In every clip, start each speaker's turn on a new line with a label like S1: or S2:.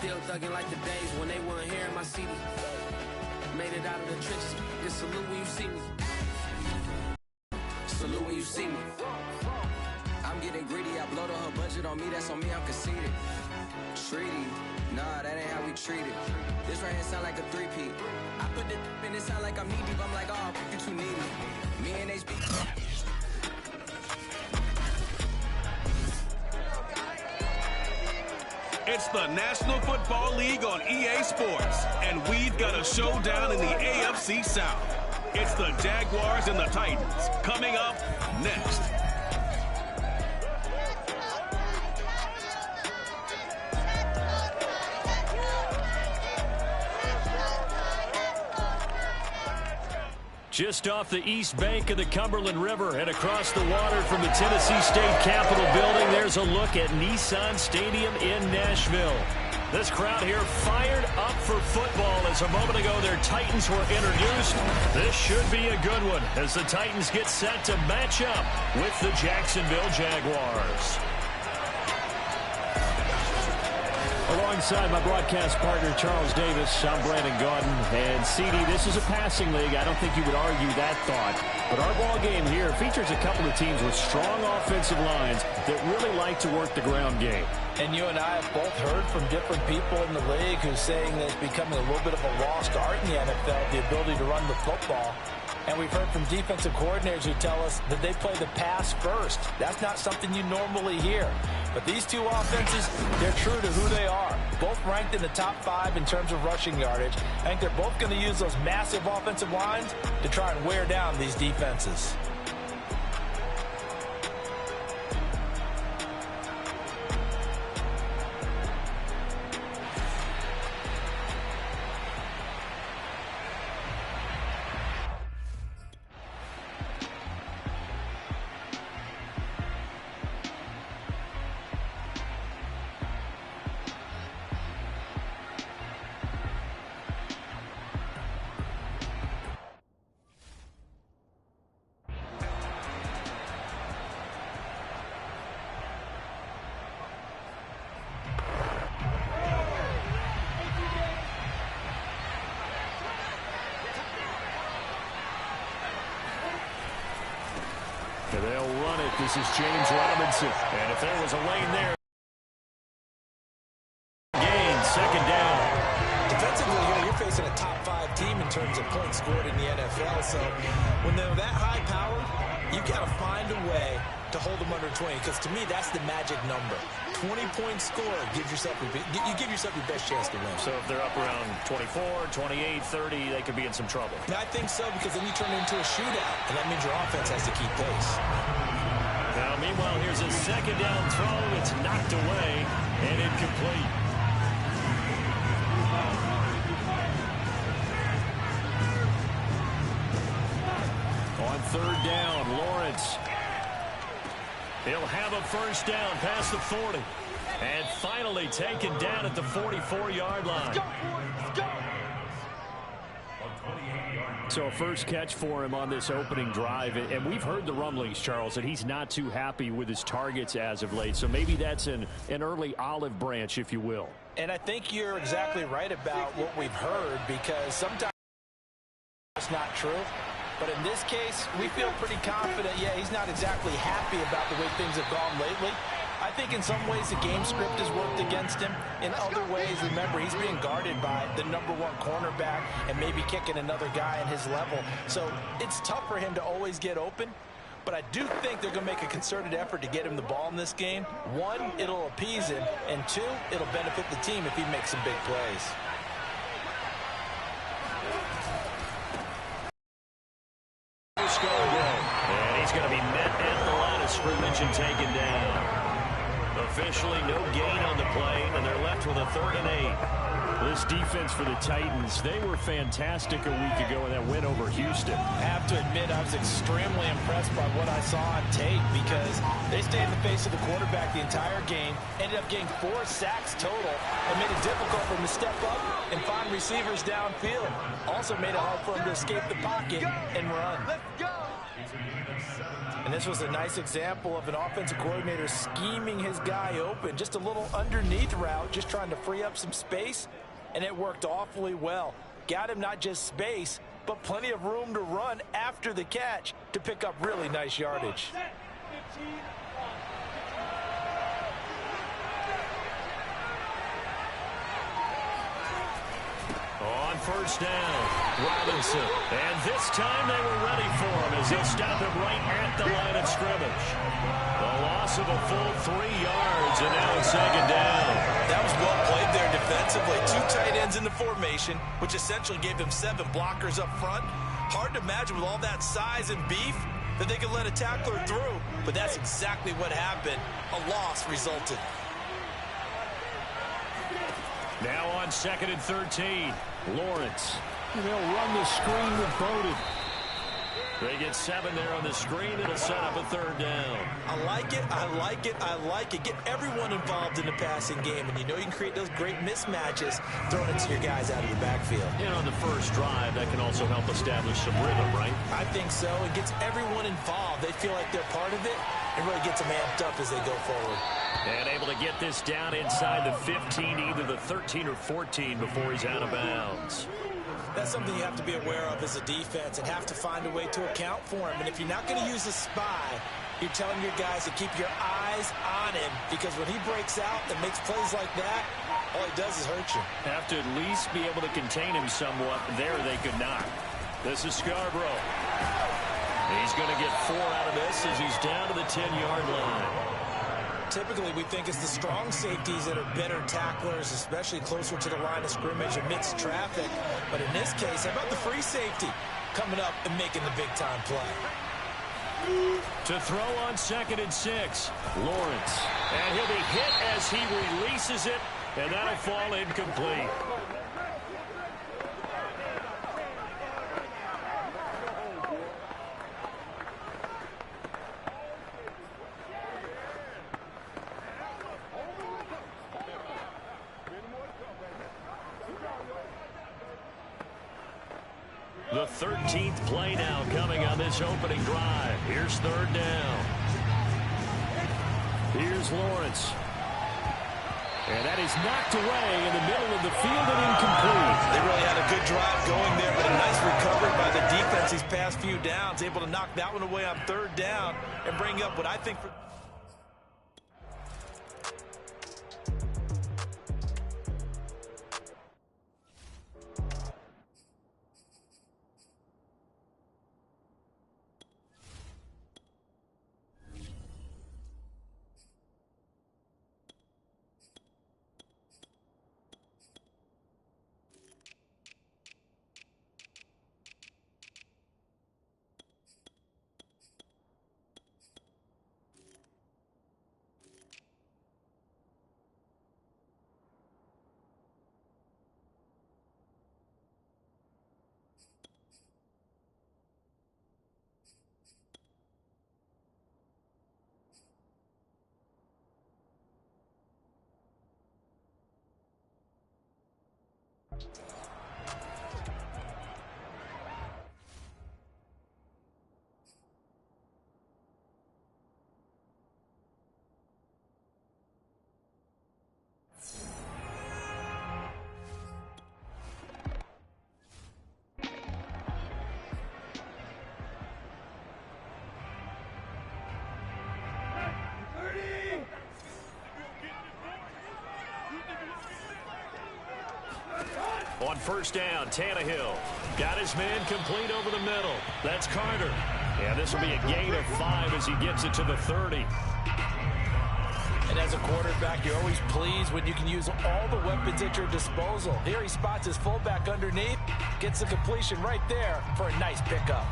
S1: Still thugging like the days when they weren't hearing my CD. Made it out of the trenches. Just salute when you see me. Salute when you see me. I'm getting greedy. I blowed on her budget on me. That's on me. I'm conceited. Treaty. Nah, that ain't how we treat it. This right here sound like a three-peat. I put the in it sound like I'm knee deep. I'm like, oh, you too needy. Me and HB.
S2: It's the National Football League on EA Sports, and we've got a showdown in the AFC South. It's the Jaguars and the Titans coming up next.
S3: Just off the east bank of the Cumberland River and across the water from the Tennessee State Capitol building, there's a look at Nissan Stadium in Nashville. This crowd here fired up for football as a moment ago their Titans were introduced. This should be a good one as the Titans get set to match up with the Jacksonville Jaguars. Alongside my broadcast partner, Charles Davis, I'm Brandon Gaudin. And, CD, this is a passing league. I don't think you would argue that thought. But our ball game here features a couple of teams with strong offensive lines that really like to work the ground game.
S4: And you and I have both heard from different people in the league who's saying that it's becoming a little bit of a lost art in the NFL, the ability to run the football. And we've heard from defensive coordinators who tell us that they play the pass first. That's not something you normally hear. But these two offenses, they're true to who they are. Both ranked in the top 5 in terms of rushing yardage. I think they're both going to use those massive offensive lines to try and wear down these defenses.
S3: They'll run it. This is James Robinson. And if there was a lane there, gain, second down.
S4: Defensively here, you're facing a top 5 team in terms of points scored in the NFL. So when they're that high power, you got to find a way to hold them under 20. Because to me, that's the magic number. 20 points scored gives yourself you give yourself your best chance to win.
S3: So if they're up around 24, 28, 30, they could be in some trouble.
S4: I think so, because then you turn it into a shootout, and that means your offense has to keep pace.
S3: Now, meanwhile, here's a second down throw. It's knocked away and incomplete. On third down, Lawrence. He'll have a first down past the 40. And finally taken down at the 44-yard line.
S4: Let's go, let's go.
S3: So a first catch for him on this opening drive. And we've heard the rumblings, Charles, that he's not too happy with his targets as of late. So maybe that's an early olive branch, if you will.
S4: And I think you're exactly right about what we've heard, because sometimes it's not true. But in this case, we feel pretty confident. Yeah, he's not exactly happy about the way things have gone lately. I think in some ways the game script has worked against him. In other ways, remember, he's being guarded by the #1 cornerback and maybe kicking another guy in his level. So it's tough for him to always get open. But I do think they're going to make a concerted effort to get him the ball in this game. 1, it'll appease him. And 2, it'll benefit the team if he makes some big plays.
S3: And he's going to be met at the line of scrimmage and taken down. Officially no gain on the play, and they're left with a 3rd and 8. This defense for the Titans, they were fantastic a week ago in that win over Houston.
S4: I have to admit, I was extremely impressed by what I saw on tape, because they stayed in the face of the quarterback the entire game, ended up getting 4 sacks total, and made it difficult for him to step up and find receivers downfield. Also made it hard for him to escape the pocket and run. Let's go! And this was a nice example of an offensive coordinator scheming his guy open. Just a little underneath route, just trying to free up some space, and it worked awfully well. Got him not just space, but plenty of room to run after the catch to pick up really nice yardage.
S3: On first down, Robinson. And this time they were ready for him as he'll stop him right at the line of scrimmage. A loss of a full 3 yards, and now it's second down.
S4: That was well played there defensively. 2 tight ends in the formation, which essentially gave them 7 blockers up front. Hard to imagine with all that size and beef that they could let a tackler through, but that's exactly what happened. A loss resulted.
S3: Now on 2nd and 13, Lawrence. And they'll run the screen with Bowden. They get 7 there on the screen. It'll set up a 3rd down.
S4: I like it, I like it, I like it. Get everyone involved in the passing game, and you know you can create those great mismatches throwing it to your guys out of the backfield.
S3: And on the first drive, that can also help establish some rhythm, right?
S4: I think so. It gets everyone involved. They feel like they're part of it, and really gets them amped up as they go forward.
S3: And able to get this down inside the 15, either the 13 or 14 before he's out of bounds.
S4: That's something you have to be aware of as a defense and have to find a way to account for him. And if you're not going to use a spy, you're telling your guys to keep your eyes on him, because when he breaks out and makes plays like that, all he does is hurt you.
S3: Have to at least be able to contain him somewhat. There they could not. This is Scarborough. He's going to get 4 out of this as he's down to the 10-yard line.
S4: Typically, we think it's the strong safeties that are better tacklers, especially closer to the line of scrimmage amidst traffic. But in this case, how about the free safety coming up and making the big-time play?
S3: To throw on 2nd and 6, Lawrence. And he'll be hit as he releases it, and that'll fall incomplete. The 13th play now coming on this opening drive. Here's 3rd down. Here's Lawrence. And that is knocked away in the middle of the field and incomplete.
S4: They really had a good drive going there, but a nice recovery by the defense these past few downs. Able to knock that one away on 3rd down and bring up what I think...
S3: On first down, Tannehill got his man complete over the middle. That's Carter. Yeah, this will be a gain of 5 as he gets it to the 30.
S4: And as a quarterback, you're always pleased when you can use all the weapons at your disposal. Here he spots his fullback underneath, gets the completion right there for a nice pickup.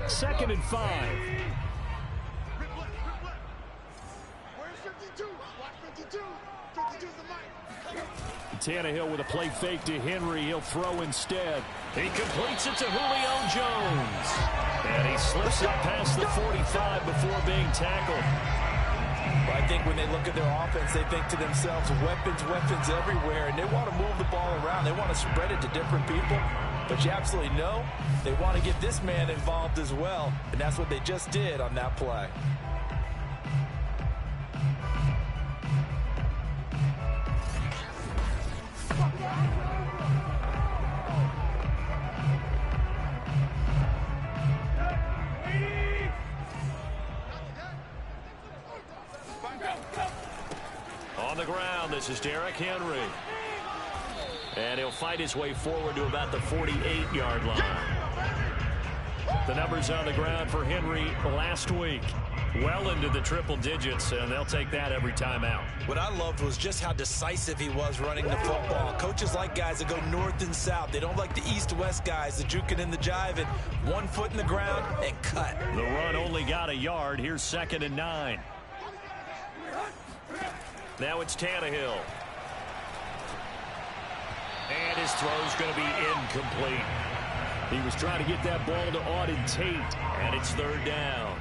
S3: Second and 5. Tannehill with a play fake to Henry. He'll throw instead. He completes it to Julio Jones. And he slips it past the 45 before being tackled.
S4: Well, I think when they look at their offense, they think to themselves, weapons, weapons everywhere, and they want to move the ball around. They want to spread it to different people. But you absolutely know they want to get this man involved as well, and that's what they just did on that play.
S3: On the ground, this is Derrick Henry. And he'll fight his way forward to about the 48-yard line. The numbers on the ground for Henry last week. Well into the triple digits, and they'll take that every time out.
S4: What I loved was just how decisive he was running the football. Coaches like guys that go north and south. They don't like the east-west guys, the juking and the jiving. 1 foot in the ground and cut.
S3: The run only got a yard. Here's 2nd and 9. Now it's Tannehill. And his throw's going to be incomplete. He was trying to get that ball to Auden Tate, and it's 3rd down.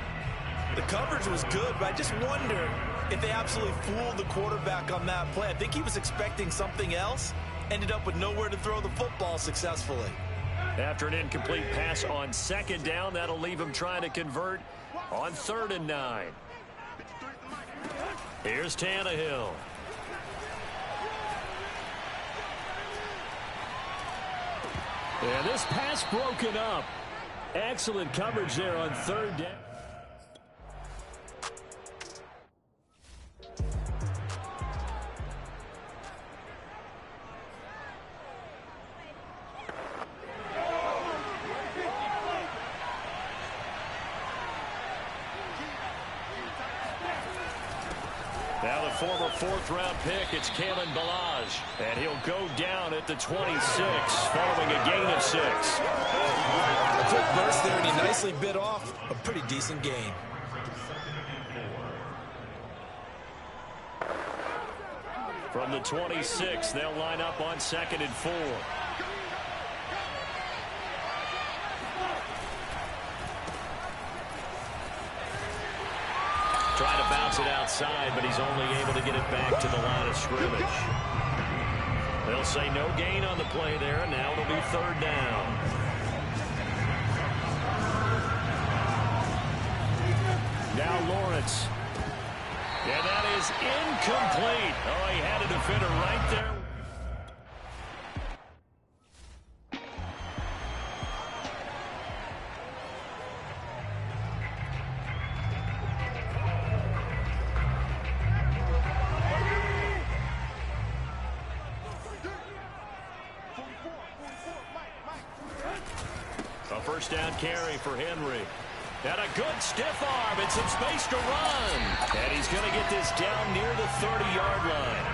S4: The coverage was good, but I just wonder if they absolutely fooled the quarterback on that play. I think he was expecting something else. Ended up with nowhere to throw the football successfully.
S3: After an incomplete pass on 2nd down, that'll leave him trying to convert on 3rd and 9. Here's Tannehill.
S5: And this pass broken up. Excellent coverage there on 3rd down.
S3: Now the former 4th-round pick, it's Kalen Ballage. And he'll go down at the 26, following a gain of 6.
S4: A quick burst there, and he nicely bit off a pretty decent gain.
S3: From the 26, they'll line up on 2nd and 4. Trying to bounce it outside, but he's only able to get it back to the line of scrimmage. They'll say no gain on the play there, and now it'll be 3rd down. Now Lawrence. And that is incomplete. Oh, he had a defender right there. A 1st down carry for Henry. And a good stiff arm and some space to run. And he's going to get this down near the 30-yard line.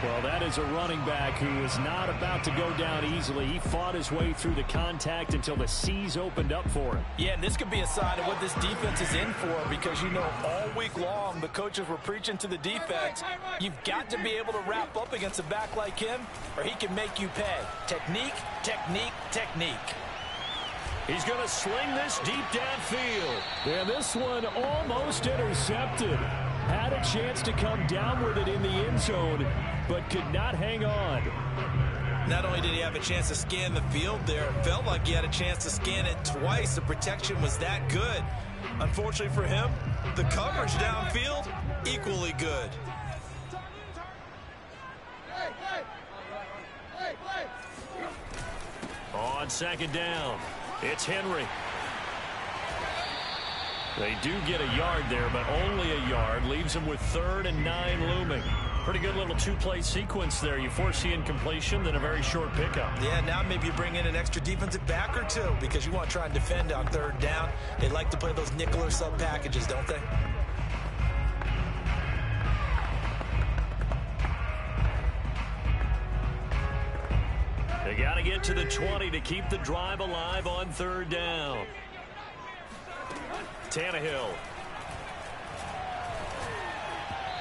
S5: Well, that is a running back who is not about to go down easily. He fought his way through the contact until the seas opened up for him.
S4: Yeah, and this could be a sign of what this defense is in for, because, you know, all week long the coaches were preaching to the defense, you've got to be able to wrap up against a back like him or he can make you pay. Technique, technique, technique.
S3: He's going to sling this deep downfield.
S5: And this one almost intercepted. Had a chance to come down with it in the end zone, but could not hang on.
S4: Not only did he have a chance to scan the field there, it felt like he had a chance to scan it twice. The protection was that good. Unfortunately for him, the coverage downfield, equally good.
S3: On 2nd down, it's Henry. They do get a yard there, but only a yard. Leaves them with 3rd and 9 looming. Pretty good little 2-play sequence there. You force the incompletion, then a very short pickup.
S4: Yeah, now maybe you bring in an extra defensive back or two because you want to try and defend on 3rd down. They like to play those nickel or sub packages, don't they?
S3: They got to get to the 20 to keep the drive alive on 3rd down. Tannehill.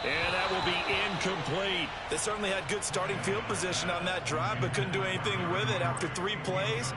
S3: And that will be incomplete.
S4: They certainly had good starting field position on that drive, but couldn't do anything with it after 3 plays.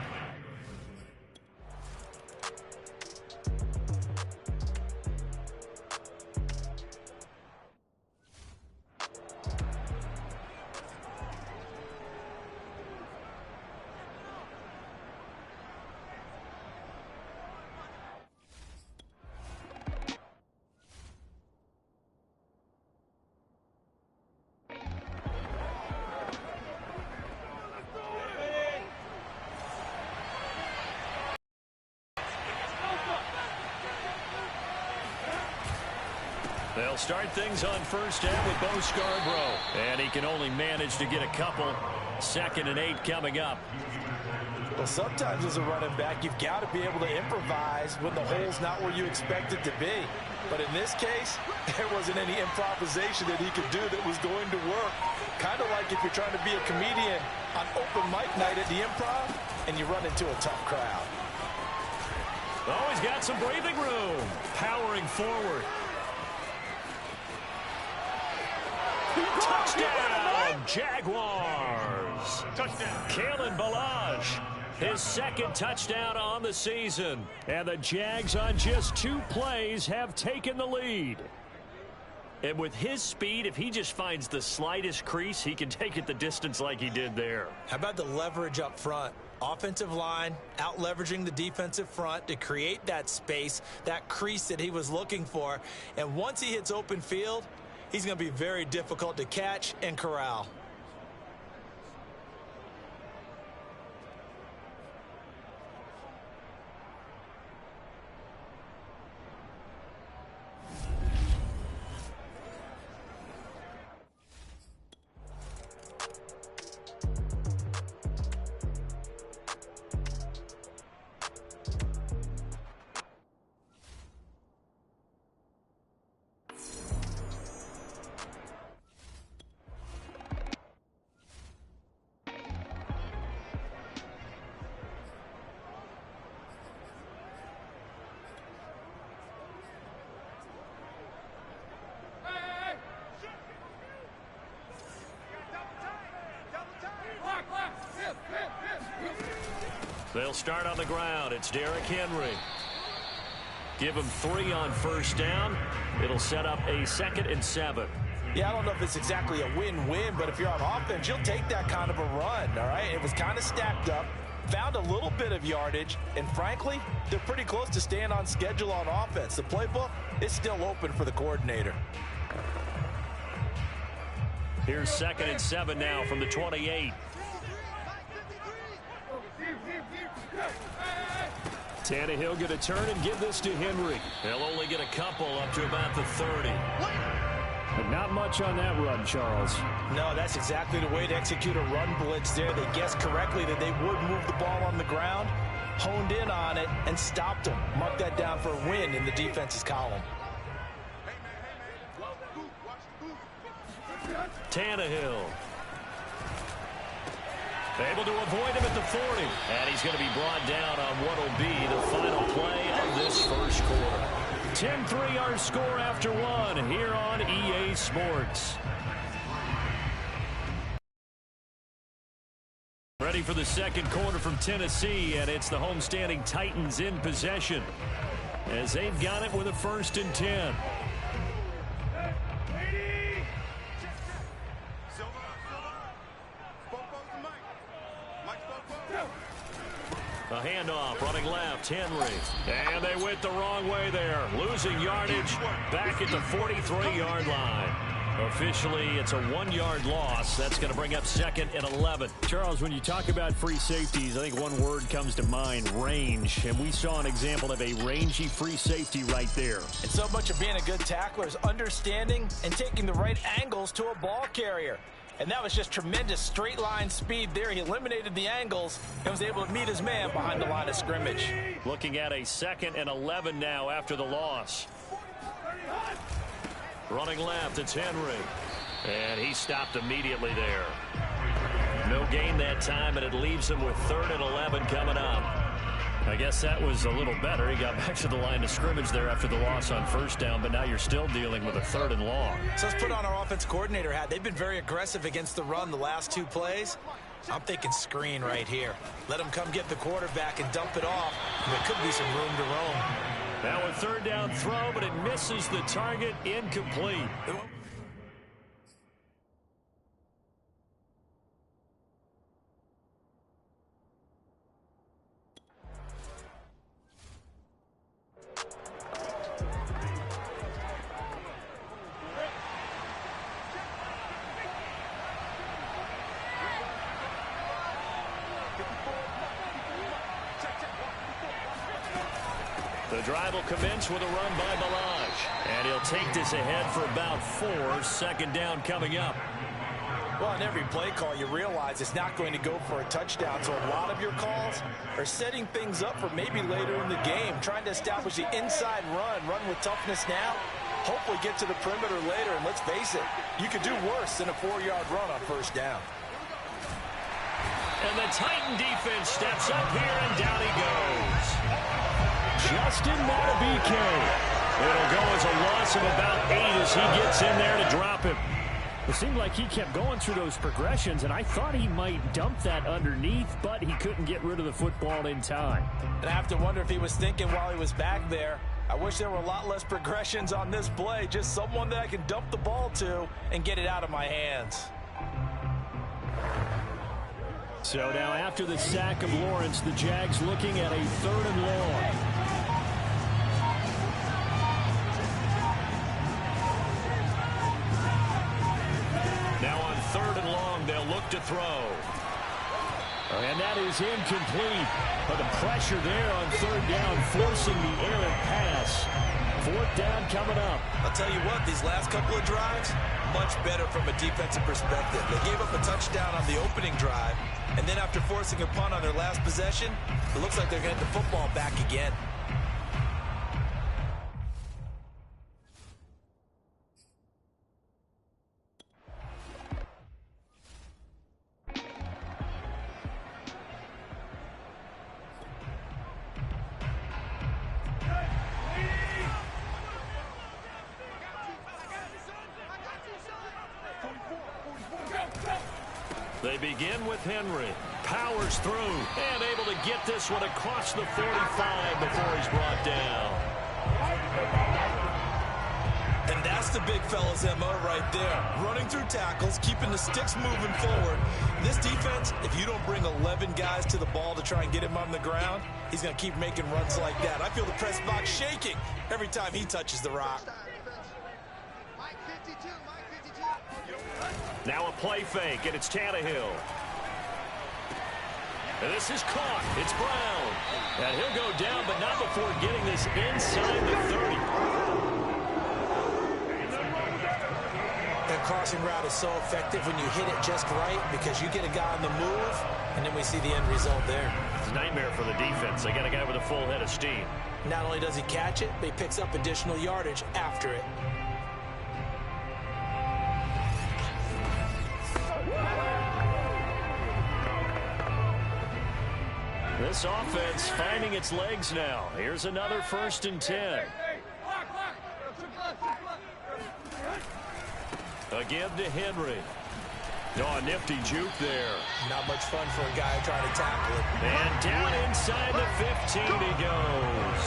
S3: They'll start things on first down with Bo Scarborough. And he can only manage to get a couple. 2nd and 8 coming up.
S4: Well, sometimes as a running back, you've got to be able to improvise when the hole's not where you expect it to be. But in this case, there wasn't any improvisation that he could do that was going to work. Kind of like if you're trying to be a comedian on open mic night at the Improv and you run into a tough crowd.
S3: Oh, he's got some breathing room. Powering forward. Touchdown, Jaguars. Touchdown. Kalen Ballage, his 2nd touchdown on the season. And the Jags on just 2 plays have taken the lead. And with his speed, if he just finds the slightest crease, he can take it the distance like he did there.
S4: How about the leverage up front? Offensive line out leveraging the defensive front to create that space, that crease that he was looking for. And once he hits open field, he's going to be very difficult to catch and corral.
S3: They'll start on the ground. It's Derrick Henry. Give him 3 on first down. It'll set up a 2nd and 7.
S4: Yeah, I don't know if it's exactly a win-win, but if you're on offense, you'll take that kind of a run, all right? It was kind of stacked up, found a little bit of yardage, and frankly, they're pretty close to staying on schedule on offense. The playbook is still open for the coordinator.
S3: Here's 2nd and 7 now from the 28. Tannehill going to turn and give this to Henry. They'll only get a couple up to about the 30.
S5: But not much on that run, Charles.
S4: No, that's exactly the way to execute a run blitz there. They guessed correctly that they would move the ball on the ground, honed in on it, and stopped them. Mark that down for a win in the defense's column.
S3: Tannehill. Able to avoid him at the 40. And he's going to be brought down on what will be the final play of this first quarter. 10-3 our score after 1 here on EA Sports. Ready for the second quarter from Tennessee, and it's the homestanding Titans in possession as they've got it with a 1st and 10. A handoff, running left, Henry. And they went the wrong way there. Losing yardage back at the 43-yard line. Officially, it's a 1-yard loss. That's going to bring up 2nd and 11.
S5: Charles, when you talk about free safeties, I think one word comes to mind, range. And we saw an example of a rangy free safety right there.
S4: And so much of being a good tackler is understanding and taking the right angles to a ball carrier. And that was just tremendous straight line speed there. He eliminated the angles and was able to meet his man behind the line of scrimmage.
S3: Looking at a 2nd and 11 now after the loss. Running left, it's Henry. And he stopped immediately there. No gain that time, and it leaves him with 3rd and 11 coming up. I guess that was a little better. He got back to the line of scrimmage there after the loss on first down, but now you're still dealing with a 3rd and long.
S4: So let's put on our offense coordinator hat. They've been very aggressive against the run the last 2 plays. I'm thinking screen right here. Let them come get the quarterback and dump it off. And there could be some room to roam.
S3: Now a 3rd down throw, but it misses the target, incomplete. The drive will commence with a run by Ballage. And he'll they'll take this ahead for about 4. Second down coming up.
S4: Well, in every play call, you realize it's not going to go for a touchdown. So a lot of your calls are setting things up for maybe later in the game, trying to establish the inside run with toughness now, hopefully get to the perimeter later. And let's face it, you could do worse than a 4-yard run on first down.
S3: And the Titan defense steps up here, and down he goes. Justin Matabike. It'll go as a loss of about 8 as he gets in there to drop him.
S5: It seemed like he kept going through those progressions, and I thought he might dump that underneath, but he couldn't get rid of the football in time.
S4: And I have to wonder if he was thinking while he was back there, I wish there were a lot less progressions on this play, just someone that I can dump the ball to and get it out of my hands.
S5: So now after the sack of Lawrence, the Jags looking at a 3rd and long.
S3: Now on 3rd and long, they'll look to throw.
S5: And that is incomplete. But the pressure there on 3rd down, forcing the errant pass. 4th down coming up.
S4: I'll tell you what, these last couple of drives, much better from a defensive perspective. They gave up a touchdown on the opening drive, and then after forcing a punt on their last possession, it looks like they're getting the football back again.
S3: They begin with Henry. Powers through and able to get this one across the 45 before he's brought down.
S4: And that's the big fella's MO right there. Running through tackles, keeping the sticks moving forward. This defense, if you don't bring 11 guys to the ball to try and get him on the ground, he's going to keep making runs like that. I feel the press box shaking every time he touches the rock.
S3: Now a play fake, and it's Tannehill. And this is caught. It's Brown. And he'll go down, but not before getting this inside the 30.
S4: That crossing route is so effective when you hit it just right because you get a guy on the move, and then we see the end result there.
S3: It's a nightmare for the defense. They got a guy with a full head of steam.
S4: Not only does he catch it, but he picks up additional yardage after it.
S3: This offense finding its legs now. Here's another 1st and 10. A give to Henry. Oh, a nifty juke there.
S4: Not much fun for a guy trying to tackle it.
S3: And down inside the 15 he goes.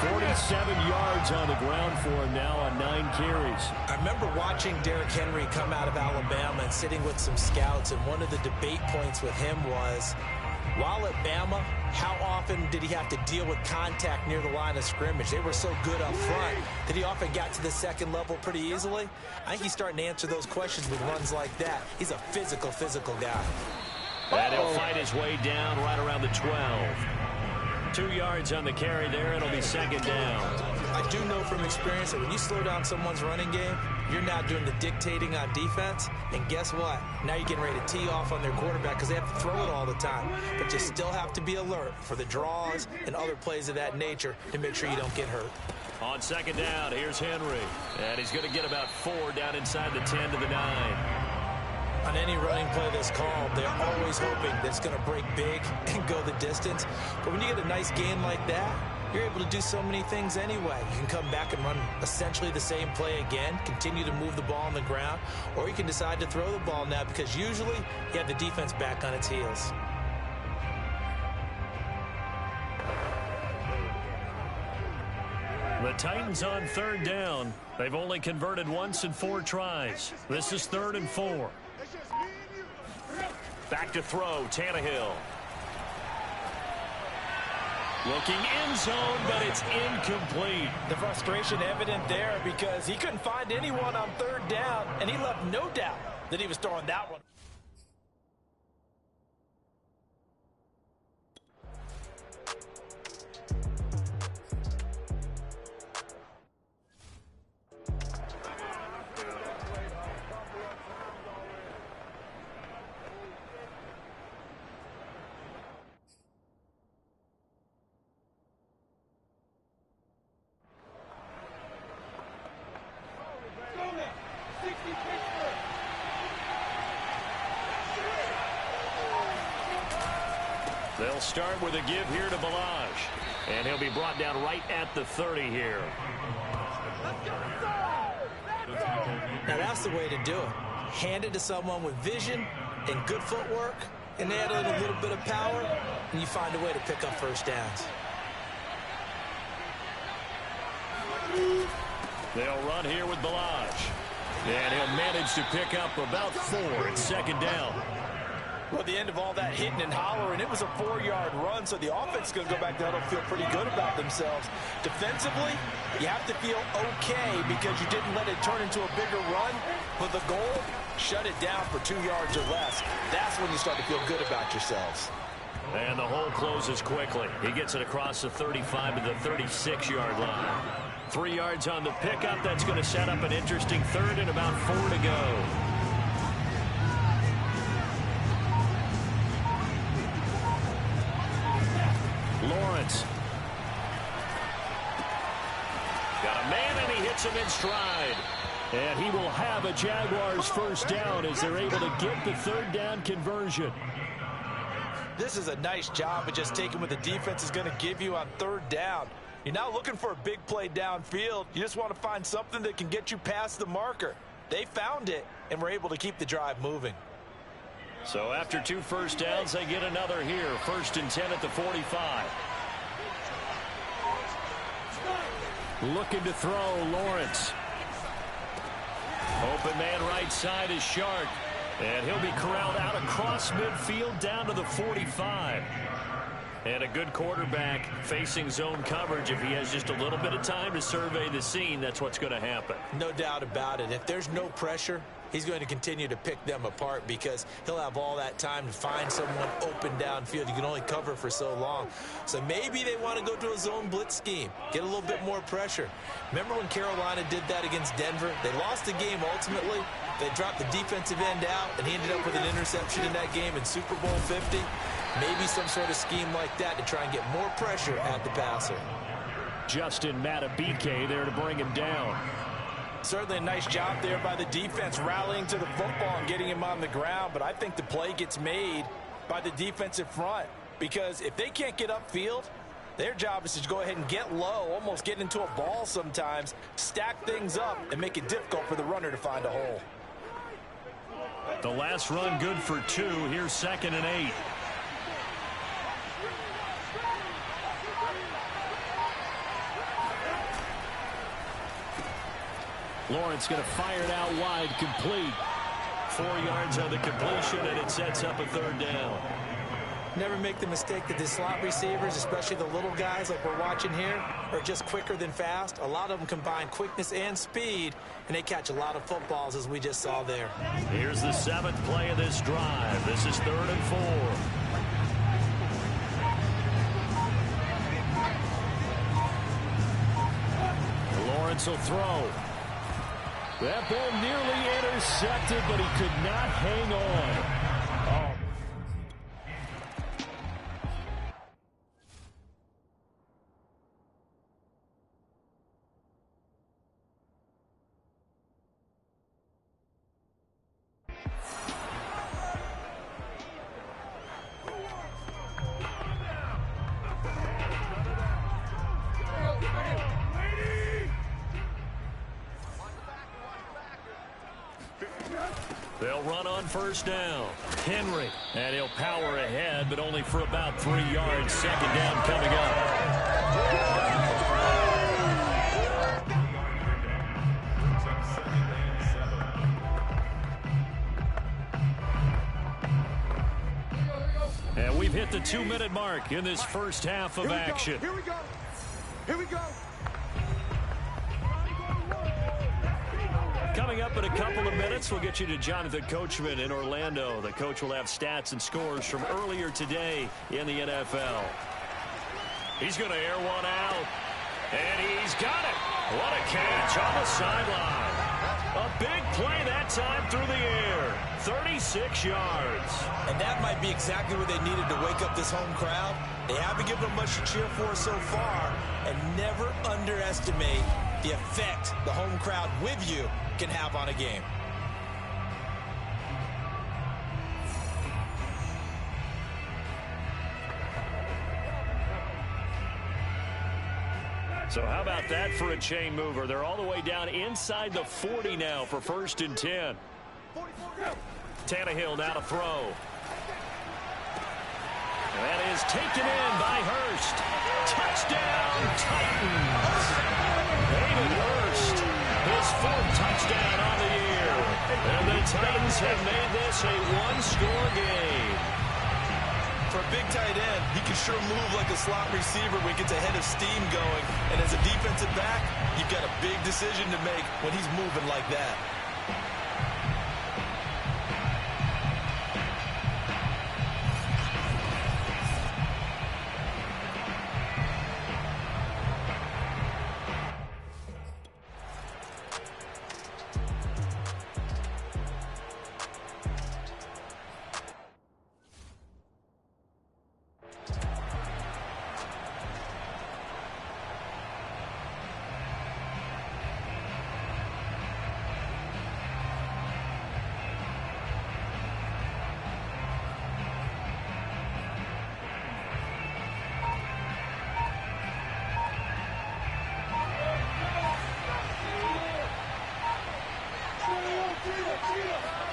S5: 47 yards on the ground for him now on 9 carries.
S4: I remember watching Derrick Henry come out of Alabama and sitting with some scouts, and one of the debate points with him was, while at Bama, how often did he have to deal with contact near the line of scrimmage? They were so good up front that he often got to the second level pretty easily. I think he's starting to answer those questions with runs like that. He's a physical guy.
S3: And he'll fight his way down right around the 12. 2 yards on the carry there. It'll be 2nd down.
S4: I do know from experience that when you slow down someone's running game, you're now doing the dictating on defense. And guess what? Now you're getting ready to tee off on their quarterback because they have to throw it all the time. But you still have to be alert for the draws and other plays of that nature to make sure you don't get hurt.
S3: On 2nd down, here's Henry. And he's going to get about 4 down inside the 10 to the 9.
S4: On any running play that's called, they're always hoping that it's going to break big and go the distance. But when you get a nice gain like that, you're able to do so many things anyway. You can come back and run essentially the same play again, continue to move the ball on the ground, or you can decide to throw the ball now because usually you have the defense back on its heels.
S3: The Titans on 3rd down. They've only converted once in 4 tries. This is 3rd and 4. Back to throw, Tannehill. Looking end zone, but it's incomplete.
S4: The frustration evident there because he couldn't find anyone on 3rd down, and he left no doubt that he was throwing that one.
S3: They'll start with a give here to Balaj. And he'll be brought down right at the 30 here.
S4: Now that's the way to do it. Hand it to someone with vision and good footwork, and add in a little bit of power, and you find a way to pick up first downs.
S3: They'll run here with Balaj. And he'll manage to pick up about 4 at second down.
S4: Well, at the end of all that hitting and hollering, it was a 4-yard run, so the offense is going to go back down and feel pretty good about themselves. Defensively, you have to feel okay because you didn't let it turn into a bigger run, but the goal, shut it down for 2 yards or less. That's when you start to feel good about yourselves.
S3: And the hole closes quickly. He gets it across the 35 to the 36-yard line. 3 yards on the pickup. That's going to set up an interesting third and about 4 to go. Lawrence. Got a man, and he hits him in stride. And he will have a Jaguars first down as they're able to get the third down conversion.
S4: This is a nice job of just taking what the defense is going to give you on third down. You're not looking for a big play downfield. You just want to find something that can get you past the marker. They found it, and were able to keep the drive moving.
S3: So after 2 first downs, they get another here. 1st and 10 at the 45. Looking to throw, Lawrence. Open man right side is Shark. And he'll be corralled out across midfield down to the 45. And a good quarterback facing zone coverage. If he has just a little bit of time to survey the scene, that's what's going to happen.
S4: No doubt about it. If there's no pressure, he's going to continue to pick them apart because he'll have all that time to find someone open downfield. You can only cover for so long. So maybe they want to go to a zone blitz scheme, get a little bit more pressure. Remember when Carolina did that against Denver? They lost the game ultimately. They dropped the defensive end out, and he ended up with an interception in that game in Super Bowl 50. Maybe some sort of scheme like that to try and get more pressure at the passer.
S3: Justin Matabike there to bring him down.
S4: Certainly a nice job there by the defense rallying to the football and getting him on the ground, but I think the play gets made by the defensive front because if they can't get upfield, their job is to go ahead and get low, almost get into a ball sometimes, stack things up, and make it difficult for the runner to find a hole.
S3: The last run good for 2. Here's 2nd and 8. Lawrence going to fire it out wide, complete. 4 yards on the completion, and it sets up a third down.
S4: Never make the mistake that the slot receivers, especially the little guys like we're watching here, are just quicker than fast. A lot of them combine quickness and speed, and they catch a lot of footballs, as we just saw there.
S3: Here's the 7th play of this drive. This is 3rd and 4. Lawrence will throw. That ball nearly intercepted, but he could not hang on. They'll run on first down. Henry. And he'll power ahead, but only for about 3 yards. Second down coming up. And we've hit the 2-minute mark in this first half of action.
S6: Here we go. Here we go.
S3: Coming up in a couple of minutes, we'll get you to Jonathan Coachman in Orlando. The coach will have stats and scores from earlier today in the NFL. He's going to air one out, and he's got it. What a catch on the sideline. A big play that time through the air. 36 yards.
S4: And that might be exactly what they needed to wake up this home crowd. They haven't given them much to cheer for so far, and never underestimate the effect the home crowd with you can have on a game.
S3: So how about that for a chain mover? They're all the way down inside the 40 now for 1st and 10. Tannehill now to throw. That is taken in by Hurst. Touchdown, Titans. Hayden Hurst, his 4th touchdown on the year. And the Titans have made this a one-score game.
S4: For a big tight end, he can sure move like a slot receiver when he gets a head of steam going. And as a defensive back, you've got a big decision to make when he's moving like that.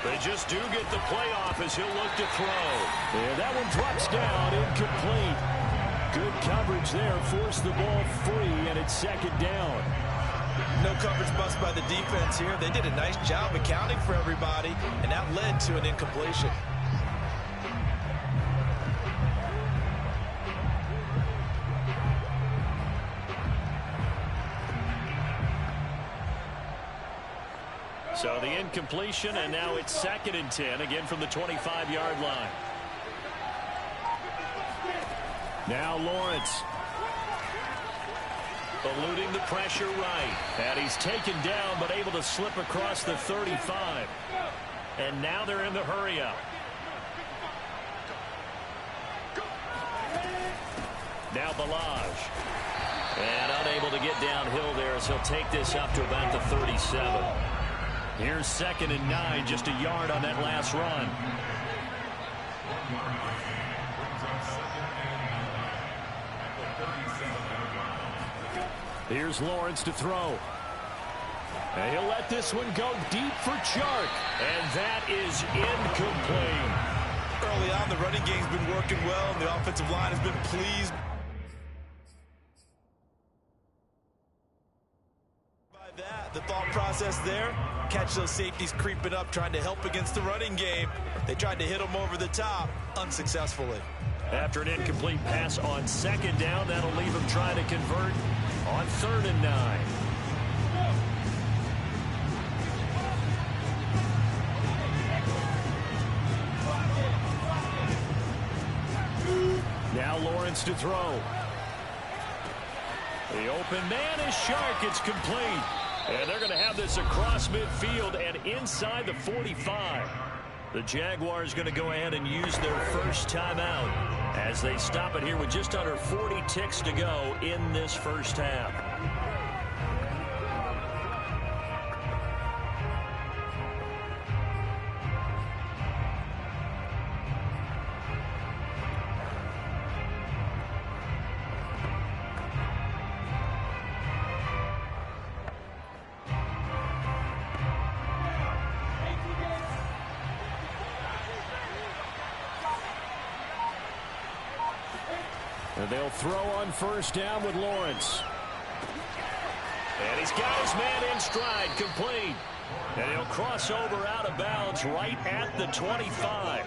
S3: They just do get the playoff as he'll look to throw. And that one drops down, incomplete. Good coverage there, forced the ball free, and it's 2nd down.
S4: No coverage bust by the defense here. They did a nice job accounting for everybody, and that led to an incompletion.
S3: So the incompletion, and now it's 2nd and 10, again from the 25-yard line. Now Lawrence. Eluding the pressure right. And he's taken down, but able to slip across the 35. And now they're in the hurry-up. Now Balaj. And unable to get downhill there as he'll take this up to about the 37. Here's 2nd and 9, just a yard on that last run. Here's Lawrence to throw. And he'll let this one go deep for Chark. And that is incomplete.
S4: Early on, the running game's been working well, and the offensive line has been pleased by that. The thought process there, catch those safeties creeping up, trying to help against the running game. They tried to hit them over the top, unsuccessfully.
S3: After an incomplete pass on 2nd down, that'll leave him trying to convert on 3rd and 9. Now Lawrence to throw. The open man is Chark. It's complete. And they're going to have this across midfield and inside the 45. The Jaguars going to go ahead and use their first timeout as they stop it here with just under 40 ticks to go in this first half. And they'll throw on 1st down with Lawrence. And he's got his man in stride, complete. And he'll cross over out of bounds right at the 25.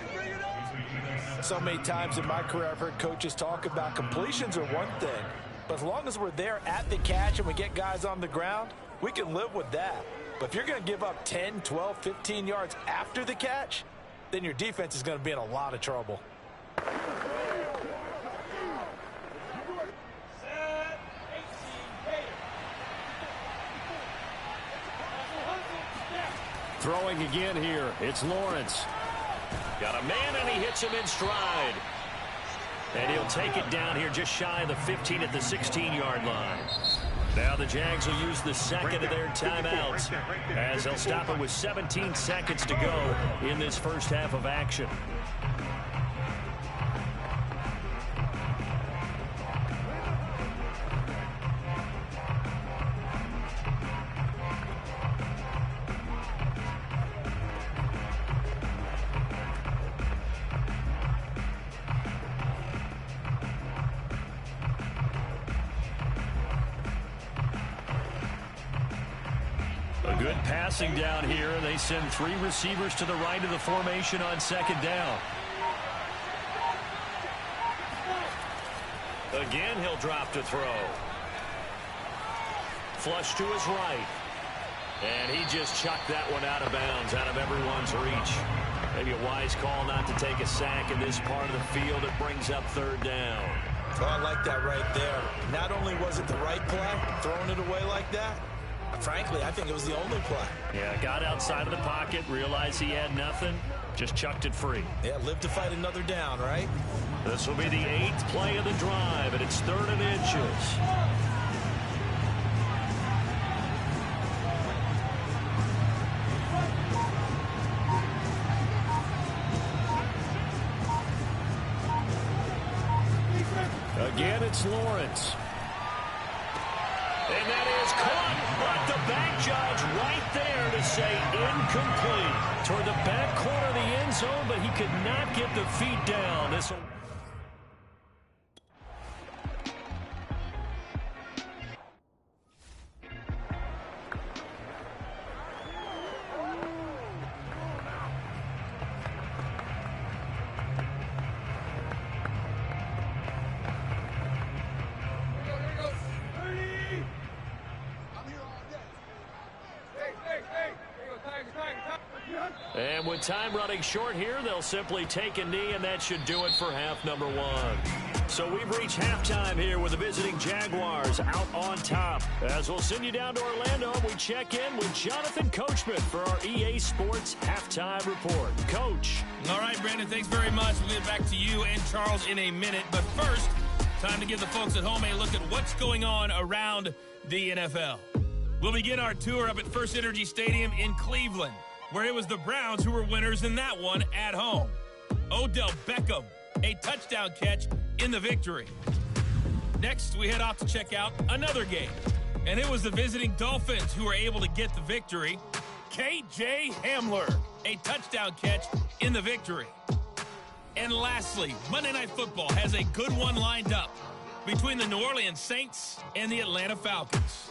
S4: So many times in my career I've heard coaches talk about completions are one thing, but as long as we're there at the catch and we get guys on the ground, we can live with that. But if you're going to give up 10, 12, 15 yards after the catch, then your defense is going to be in a lot of trouble.
S3: Throwing again here, it's Lawrence. Got a man, and he hits him in stride. And he'll take it down here just shy of the 15 at the 16-yard line. Now the Jags will use the 2nd of their timeouts as they'll stop it with 17 seconds to go in this first half of action. A good passing down here. They send 3 receivers to the right of the formation on second down. Again, he'll drop to throw. Flush to his right. And he just chucked that one out of bounds, out of everyone's reach. Maybe a wise call not to take a sack in this part of the field. It brings up third down.
S4: Oh, I like that right there. Not only was it the right play, throwing it away like that, frankly, I think it was the only play.
S3: Yeah, got outside of the pocket, realized he had nothing, just chucked it free.
S4: Yeah, live to fight another down, right?
S3: This will be the 8th play of the drive, and it's 3rd and inches. Again, it's Lawrence. And that is caught, but the back judge right there to say incomplete. Toward the back corner of the end zone, but he could not get the feet down. This will... And with time running short here, they'll simply take a knee, and that should do it for half number 1. So we've reached halftime here with the visiting Jaguars out on top. As we'll send you down to Orlando, we check in with Jonathan Coachman for our EA Sports Halftime Report. Coach.
S7: All right, Brandon, thanks very much. We'll get back to you and Charles in a minute. But first, time to give the folks at home a look at what's going on around the NFL. We'll begin our tour up at First Energy Stadium in Cleveland, where it was the Browns who were winners in that one at home. Odell Beckham, a touchdown catch in the victory. Next, we head off to check out another game, and it was the visiting Dolphins who were able to get the victory. K.J. Hamler, a touchdown catch in the victory. And lastly, Monday Night Football has a good one lined up between the New Orleans Saints and the Atlanta Falcons.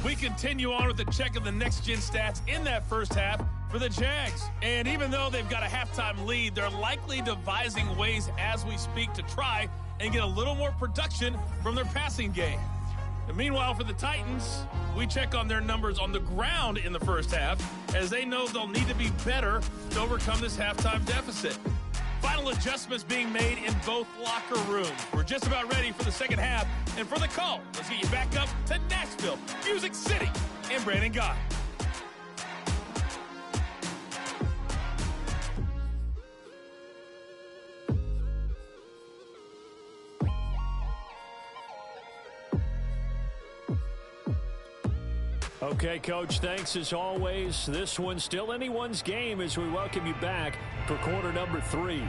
S7: We continue on with a check of the next-gen stats in that first half for the Jags. And even though they've got a halftime lead, they're likely devising ways as we speak to try and get a little more production from their passing game. And meanwhile, for the Titans, we check on their numbers on the ground in the first half, as they know they'll need to be better to overcome this halftime deficit. Final adjustments being made in both locker rooms. We're just about ready for the second half. And for the call, let's get you back up to Nashville, Music City, and Brandon Gott.
S3: Okay, Coach, thanks as always. This one's still anyone's game as we welcome you back for quarter number 3.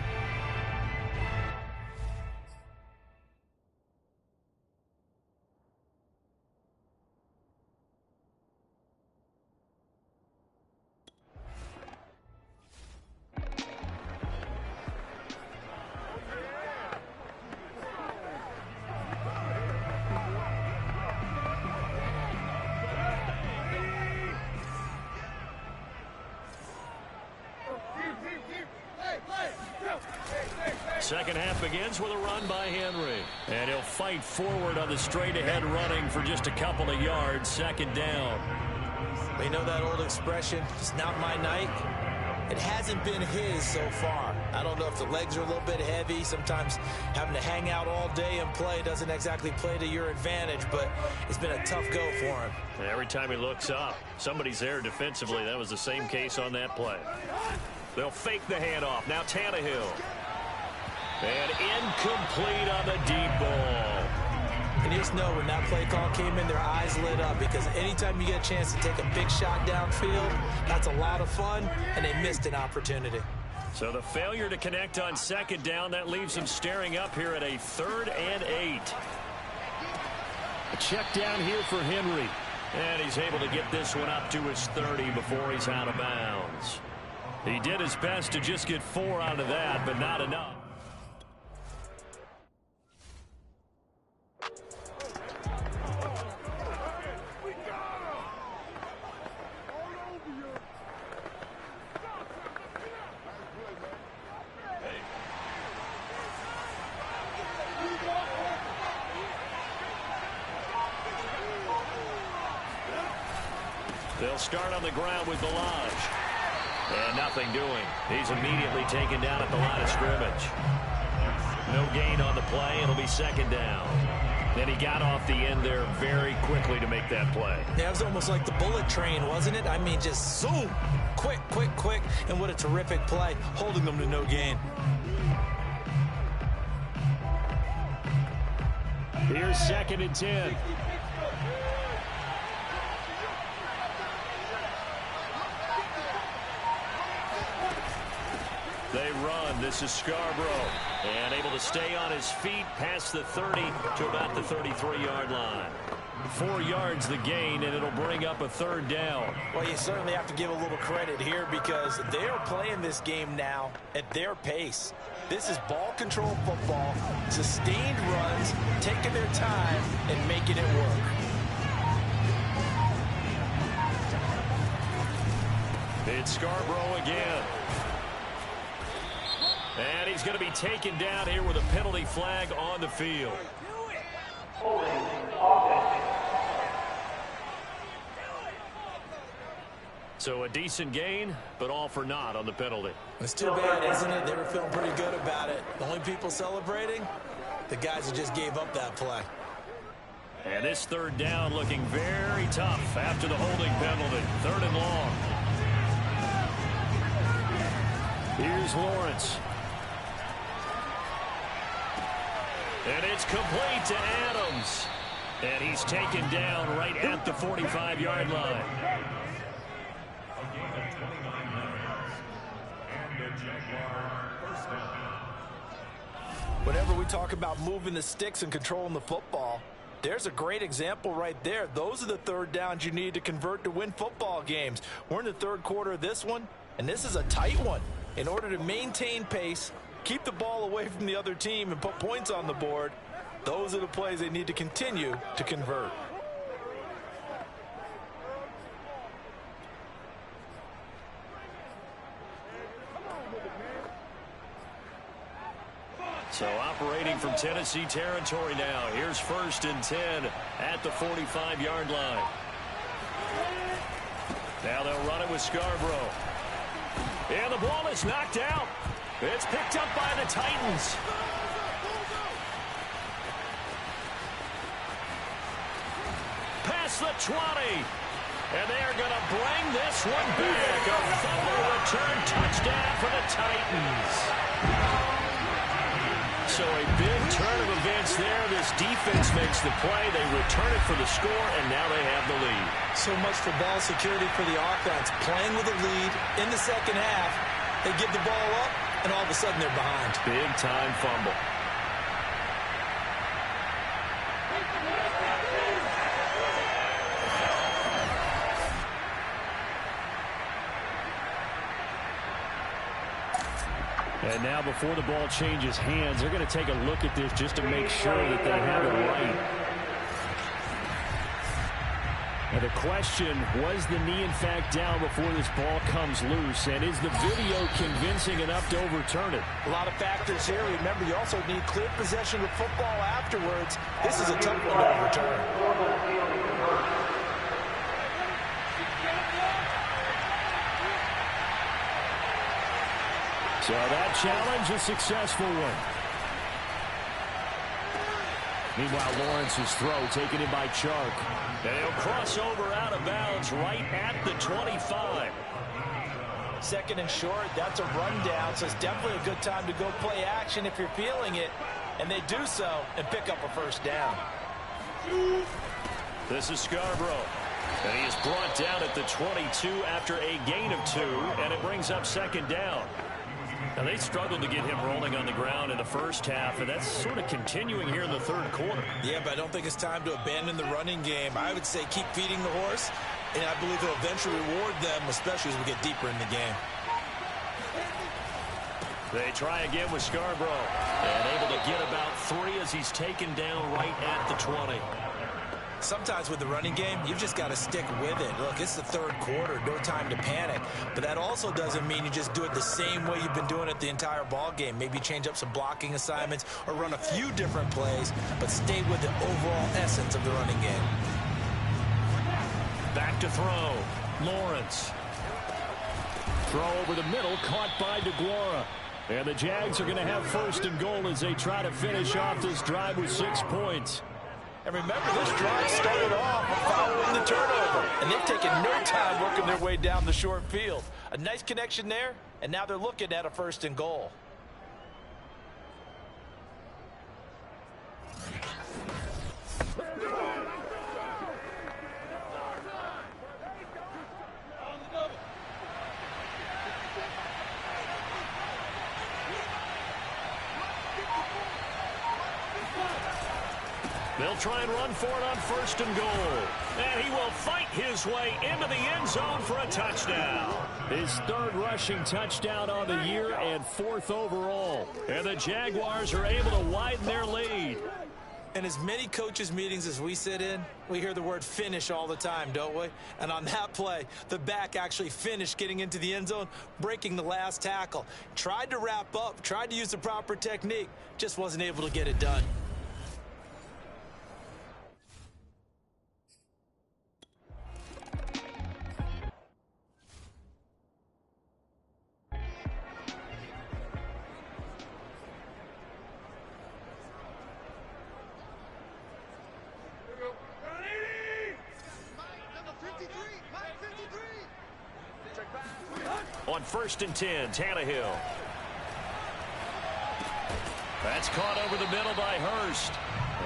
S3: Second half begins with a run by Henry. And he'll fight forward on the straight-ahead running for just a couple of yards. Second down.
S4: We know that old expression, it's not my night. It hasn't been his so far. I don't know if the legs are a little bit heavy. Sometimes having to hang out all day and play doesn't exactly play to your advantage, but it's been a tough go for him.
S3: And every time he looks up, somebody's there defensively. That was the same case on that play. They'll fake the handoff. Now Tannehill. And incomplete on the deep ball.
S4: And you just know when that play call came in, their eyes lit up, because anytime you get a chance to take a big shot downfield, that's a lot of fun, and they missed an opportunity.
S3: So the failure to connect on second down, that leaves them staring up here at a 3rd and 8. A check down here for Henry. And he's able to get this one up to his 30 before he's out of bounds. He did his best to just get 4 out of that, but not enough. They'll start on the ground with Balaj. And nothing doing. He's immediately taken down at the line of scrimmage. No gain on the play. It'll be second down. Then he got off the end there very quickly to make that play.
S4: Yeah, it was almost like the bullet train, wasn't it? I mean, just zoom. Quick, quick, quick. And what a terrific play, holding them to no gain.
S3: Here's 2nd and 10. They run. This is Scarborough. And able to stay on his feet past the 30 to about the 33-yard line. 4 yards the gain, and it'll bring up a 3rd down.
S4: Well, you certainly have to give a little credit here because they're playing this game now at their pace. This is ball control football, sustained runs, taking their time and making it work.
S3: It's Scarborough again. And he's going to be taken down here with a penalty flag on the field. So a decent gain, but all for naught on the penalty.
S4: It's too bad, isn't it? They were feeling pretty good about it. The only people celebrating, the guys who just gave up that play.
S3: And this 3rd down looking very tough after the holding penalty. 3rd and long. Here's Lawrence. And it's complete to Adams. And he's taken down right at the 45-yard line.
S4: Whenever we talk about moving the sticks and controlling the football, there's a great example right there. Those are the 3rd downs you need to convert to win football games. We're in the 3rd quarter of this one, and this is a tight one. In order to maintain pace, keep the ball away from the other team, and put points on the board, those are the plays they need to continue to convert.
S3: So operating from Tennessee territory now. Here's 1st and 10 at the 45-yard line. Now they'll run it with Scarborough. And the ball is knocked out. It's picked up by the Titans. Past the 20. And they're going to bring this one back. A fumble return touchdown for the Titans. So a big turn of events there. This defense makes the play. They return it for the score, and now they have the lead.
S4: So much for ball security for the offense. Playing with a lead in the second half. They give the ball up, and all of a sudden they're behind.
S3: Big-time fumble. And now before the ball changes hands, they're going to take a look at this just to make sure that they have it right. Now the question, was the knee in fact down before this ball comes loose? And is the video convincing enough to overturn it?
S4: A lot of factors here. Remember, you also need clear possession of football afterwards. This is a tough one to overturn.
S3: So that challenge, a successful one. Meanwhile, Lawrence's throw taken in by Chark. And he'll cross over out of bounds right at the 25.
S4: 2nd and short, that's a rundown, so it's definitely a good time to go play action if you're feeling it. And they do so and pick up a 1st down.
S3: This is Scarborough. And he is brought down at the 22 after a gain of 2, and it brings up 2nd down. Now, they struggled to get him rolling on the ground in the first half, and that's sort of continuing here in the 3rd quarter.
S4: Yeah, but I don't think it's time to abandon the running game. I would say keep feeding the horse, and I believe he'll eventually reward them, especially as we get deeper in the game.
S3: They try again with Scarborough, and able to get about 3 as he's taken down right at the 20.
S4: Sometimes with the running game, you've just got to stick with it. Look, it's the 3rd quarter, no time to panic. But that also doesn't mean you just do it the same way you've been doing it the entire ball game. Maybe change up some blocking assignments or run a few different plays, but stay with the overall essence of the running game.
S3: Back to throw. Lawrence. Throw over the middle, caught by DeGuara. And the Jags are going to have first and goal as they try to finish off this drive with 6 points.
S4: And remember, this drive started off following the turnover. And they've taken no time working their way down the short field. A nice connection there, and now they're looking at a first and goal.
S3: They'll try and run for it on first and goal. And he will fight his way into the end zone for a touchdown. His 3rd rushing touchdown on the year and 4th overall. And the Jaguars are able to widen their lead.
S4: In as many coaches' meetings as we sit in, we hear the word finish all the time, don't we? And on that play, the back actually finished getting into the end zone, breaking the last tackle. Tried to wrap up, tried to use the proper technique, just wasn't able to get it done.
S3: On 1st and 10, Tannehill. That's caught over the middle by Hurst.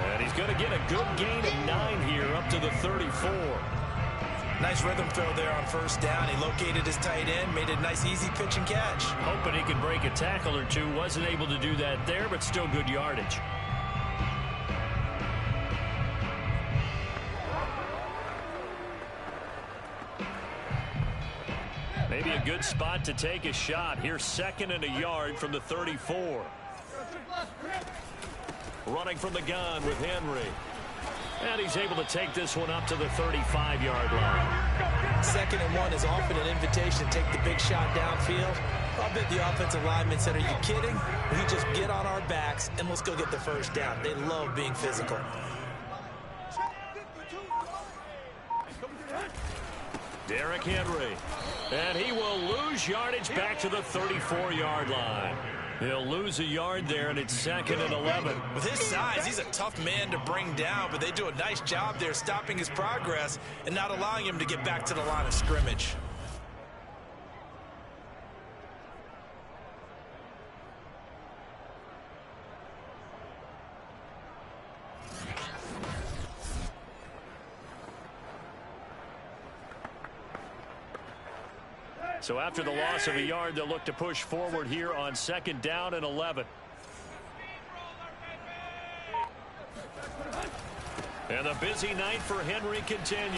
S3: And he's going to get a good gain of 9 here up to the 34.
S4: Nice rhythm throw there on first down. He located his tight end, made a nice easy pitch and catch.
S3: Hoping he could break a tackle or two. Wasn't able to do that there, but still good yardage. Maybe a good spot to take a shot. Here's 2nd and a yard from the 34. Running from the gun with Henry. And he's able to take this one up to the 35-yard line.
S4: 2nd and 1 is often an invitation to take the big shot downfield. I bet the offensive lineman said, are you kidding? We just get on our backs and let's go get the first down. They love being physical.
S3: Derrick Henry. And he will lose yardage back to the 34-yard line. He'll lose a yard there, and it's 2nd and 11.
S4: With his size, he's a tough man to bring down, but they do a nice job there stopping his progress and not allowing him to get back to the line of scrimmage.
S3: So after the loss of a yard, they'll look to push forward here on 2nd down and 11. And the busy night for Henry continues.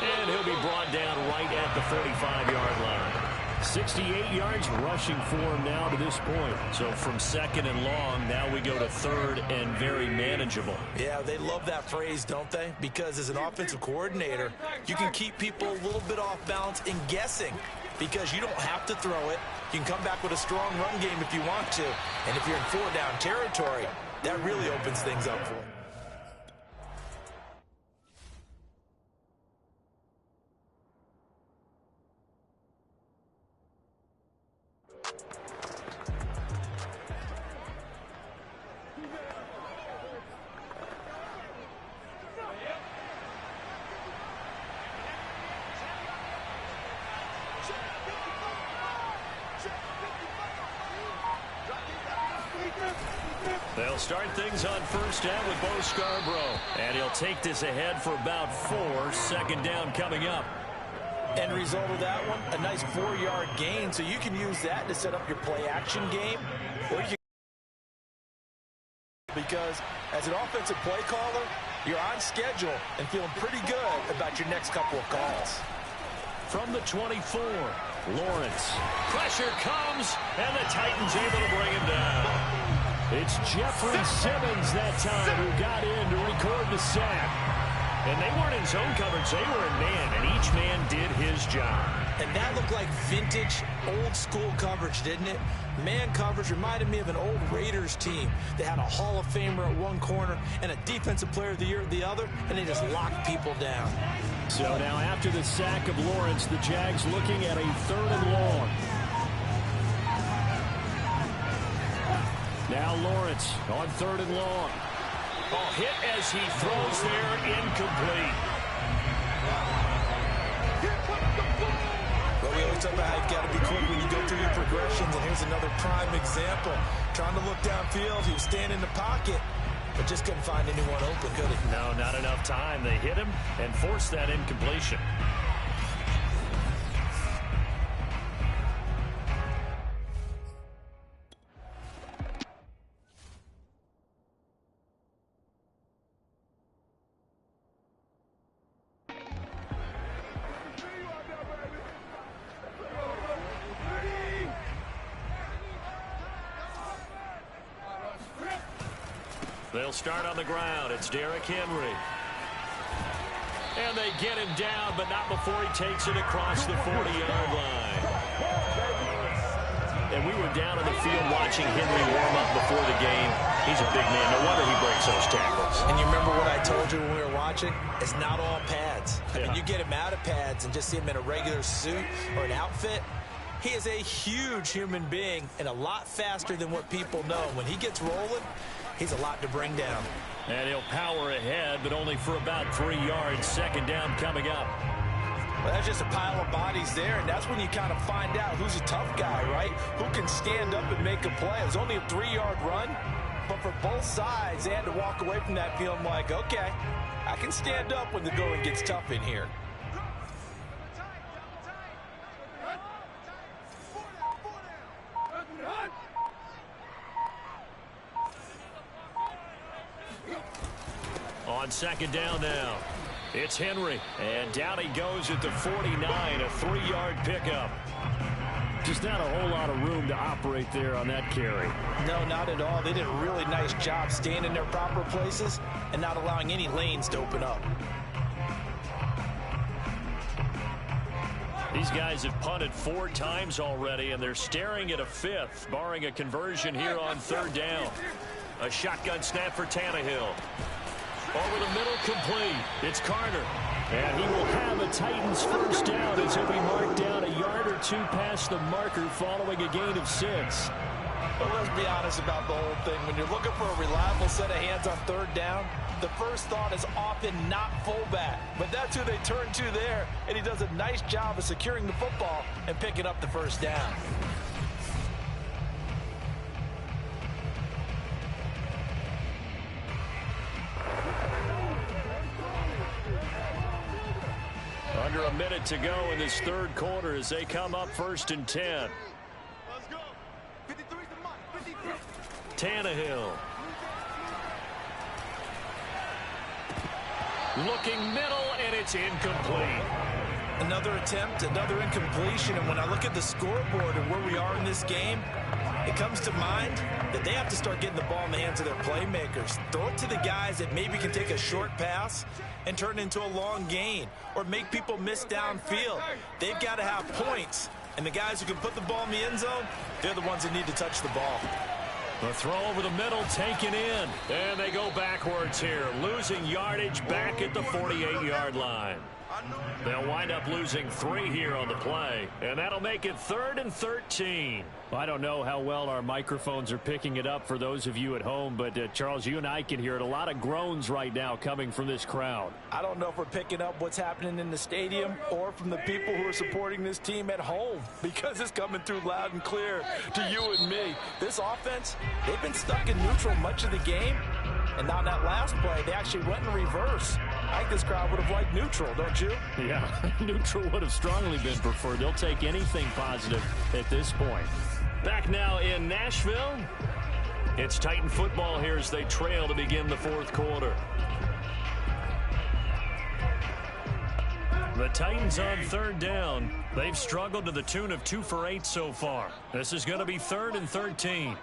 S3: And he'll be brought down right at the 45-yard line. 68 yards rushing for him now to this point. So from 2nd and long, now we go to 3rd and very manageable.
S4: Yeah, they love that phrase, don't they? Because as an offensive coordinator, you can keep people a little bit off balance and guessing because you don't have to throw it. You can come back with a strong run game if you want to. And if you're in 4-down territory, that really opens things up for you.
S3: They'll start things on first down with Bo Scarborough. And he'll take this ahead for about 4. 2nd down coming up.
S4: End result of that one, a nice 4-yard gain. So you can use that to set up your play-action game. Or you can, because as an offensive play caller, you're on schedule and feeling pretty good about your next couple of calls.
S3: From the 24, Lawrence. Pressure comes, and the Titans able to bring him down. It's Jeffrey Simmons that time who got in to record the sack. And they weren't in zone coverage, they were in man, and each man did his job.
S4: And that looked like vintage, old-school coverage, didn't it? Man coverage reminded me of an old Raiders team. They had a Hall of Famer at one corner and a Defensive Player of the Year at the other, and they just locked people down.
S3: So now after the sack of Lawrence, the Jags looking at a 3rd and long. Now Lawrence on 3rd and long. Oh, hit as he throws there, incomplete.
S4: Well, we always talk about how you've got to be quick when you go through your progressions, and here's another prime example. Trying to look downfield, he was staying in the pocket, but just couldn't find anyone open, could he?
S3: No, not enough time. They hit him and forced that incompletion. They'll start on the ground. It's Derrick Henry. And they get him down, but not before he takes it across the 40-yard line. And we were down on the field watching Henry warm up before the game. He's a big man. No wonder he breaks those tackles.
S4: And you remember what I told you when we were watching? It's not all pads. I mean, you get him out of pads and just see him in a regular suit or an outfit. He is a huge human being and a lot faster than what people know. When he gets rolling, he's a lot to bring down.
S3: And he'll power ahead, but only for about 3 yards. 2nd down coming up.
S4: Well, that's just a pile of bodies there, and that's when you kind of find out who's a tough guy, right? Who can stand up and make a play. It was only a 3-yard run, but for both sides, they had to walk away from that feeling like, okay, I can stand up when the going gets tough in here.
S3: On 2nd down now, it's Henry, and down he goes at the 49, a 3-yard pickup. Just not a whole lot of room to operate there on that carry.
S4: No, not at all. They did a really nice job staying in their proper places and not allowing any lanes to open up.
S3: These guys have punted 4 times already, and they're staring at a 5th, barring a conversion here on 3rd down. A shotgun snap for Tannehill. Over the middle, complete. It's Carter. And he will have a Titans 1st down as he'll be marked down a yard or 2 past the marker following a gain of 6.
S4: Well, let's be honest about the whole thing. When you're looking for a reliable set of hands on 3rd down, the first thought is often not fullback. But that's who they turn to there, and he does a nice job of securing the football and picking up the 1st down.
S3: Under a minute to go in this 3rd quarter as they come up 1st and 10.
S6: Let's go. 53's the mark. 53.
S3: Tannehill. Looking middle, and it's incomplete.
S4: Another attempt, another incompletion, and when I look at the scoreboard and where we are in this game, it comes to mind that they have to start getting the ball in the hands of their playmakers. Throw it to the guys that maybe can take a short pass and turn it into a long gain or make people miss downfield. They've got to have points, and the guys who can put the ball in the end zone, they're the ones that need to touch the ball.
S3: The throw over the middle taken in, and they go backwards here, losing yardage back at the 48-yard line. They'll wind up losing 3 here on the play, and that'll make it 3rd and 13. I don't know how well our microphones are picking it up for those of you at home, but Charles, you and I can hear it. A lot of groans right now coming from this crowd.
S4: I don't know if we're picking up what's happening in the stadium or from the people who are supporting this team at home, because it's coming through loud and clear to you and me. This offense, they've been stuck in neutral much of the game, and on that last play, they actually went in reverse. I think this crowd would have liked neutral, don't you?
S3: Yeah, neutral would have strongly been preferred. They'll take anything positive at this point. Back now in Nashville, it's Titan football here as they trail to begin the 4th quarter. The Titans on 3rd down. They've struggled to the tune of 2 for 8 so far. This is going to be 3rd and 13.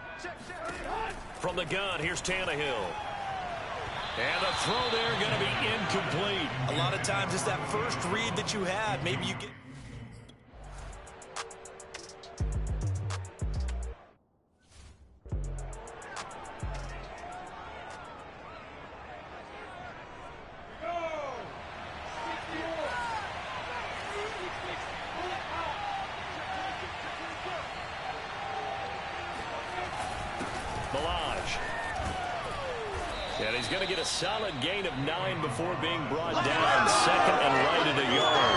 S3: From the gun, here's Tannehill. And the throw there going to be incomplete.
S4: A lot of times it's that first read that you have. Maybe you get...
S3: he's going to get a solid gain of 9 before being brought down. Second and right at a yard.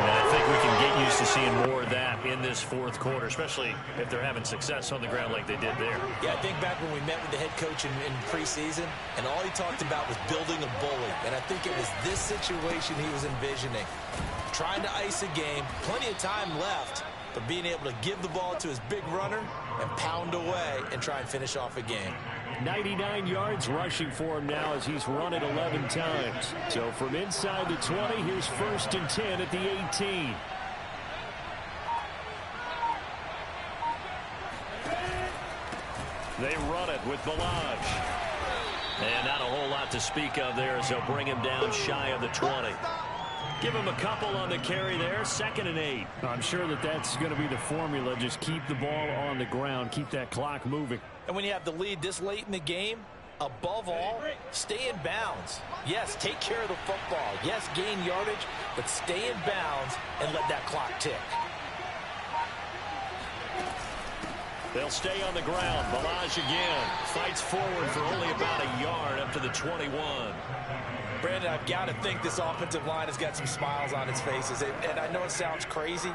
S3: And I think we can get used to seeing more of that in this fourth quarter, especially if they're having success on the ground like they did there.
S4: Yeah, I think back when we met with the head coach in preseason, and all he talked about was building a bully. And I think it was this situation he was envisioning. Trying to ice a game, plenty of time left, but being able to give the ball to his big runner and pound away and try and finish off a game.
S3: 99 yards rushing for him now as he's run it 11 times. So from inside the 20, here's 1st and 10 at the 18. They run it with Balaj. And not a whole lot to speak of there as they'll bring him down shy of the 20. Give him a couple on the carry there. 2nd and 8.
S5: I'm sure that's going to be the formula. Just keep the ball on the ground. Keep that clock moving.
S4: And when you have the lead this late in the game, above all, stay in bounds. Yes, take care of the football. Yes, gain yardage, but stay in bounds and let that clock tick.
S3: They'll stay on the ground. Balaj again fights forward for only about a yard up to the 21.
S4: Brandon, I've got to think this offensive line has got some smiles on its faces. And I know it sounds crazy,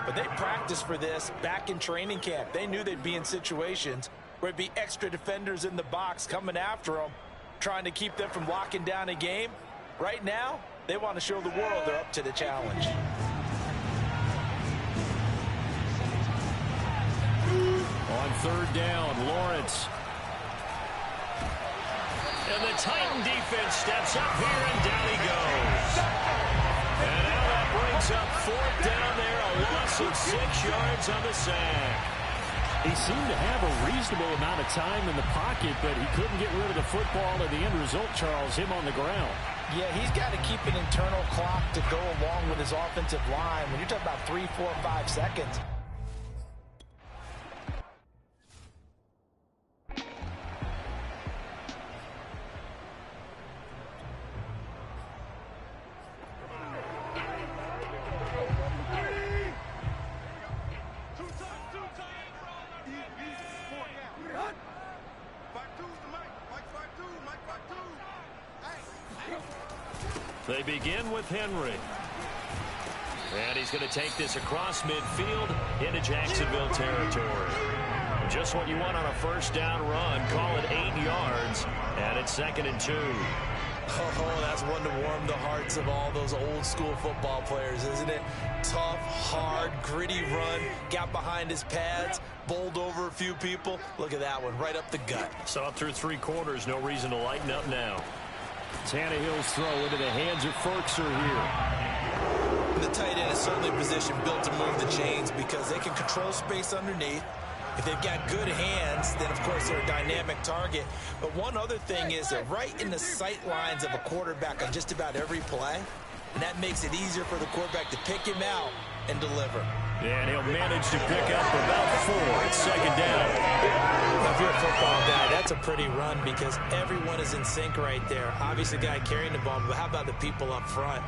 S4: but they practiced for this back in training camp. They knew they'd be in situations where there'd be extra defenders in the box coming after them, trying to keep them from locking down a game. Right now, they want to show the world they're up to the challenge.
S5: On 3rd down, Lawrence.
S3: And the Titan defense steps up here, and down he goes. And now that brings up 4th down there, a loss of 6 yards on the sack.
S5: He seemed to have a reasonable amount of time in the pocket, but he couldn't get rid of the football, and the end result, Charles, him on the ground.
S4: Yeah, he's got to keep an internal clock to go along with his offensive line. When you're talking about 3, 4, 5 seconds,
S3: They begin with Henry. And he's going to take this across midfield into Jacksonville territory. Just what you want on a 1st down run. Call it 8 yards. And it's 2nd and 2.
S4: Oh, that's one to warm the hearts of all those old school football players, isn't it? Tough, hard, gritty run. Got behind his pads, bowled over a few people. Look at that one, right up the gut.
S3: Saw it through 3 quarters. No reason to lighten up now.
S5: Tannehill's throw into the hands of Ferkser here.
S4: The tight end is certainly a position built to move the chains because they can control space underneath. If they've got good hands, then, of course, they're a dynamic target. But one other thing is they're right in the sight lines of a quarterback on just about every play, and that makes it easier for the quarterback to pick him out and deliver.
S3: And he'll manage to pick up about 4. It's 2nd down.
S4: Now, if you're a football guy, that's a pretty run because everyone is in sync right there. Obviously, the guy carrying the ball, but how about the people up front?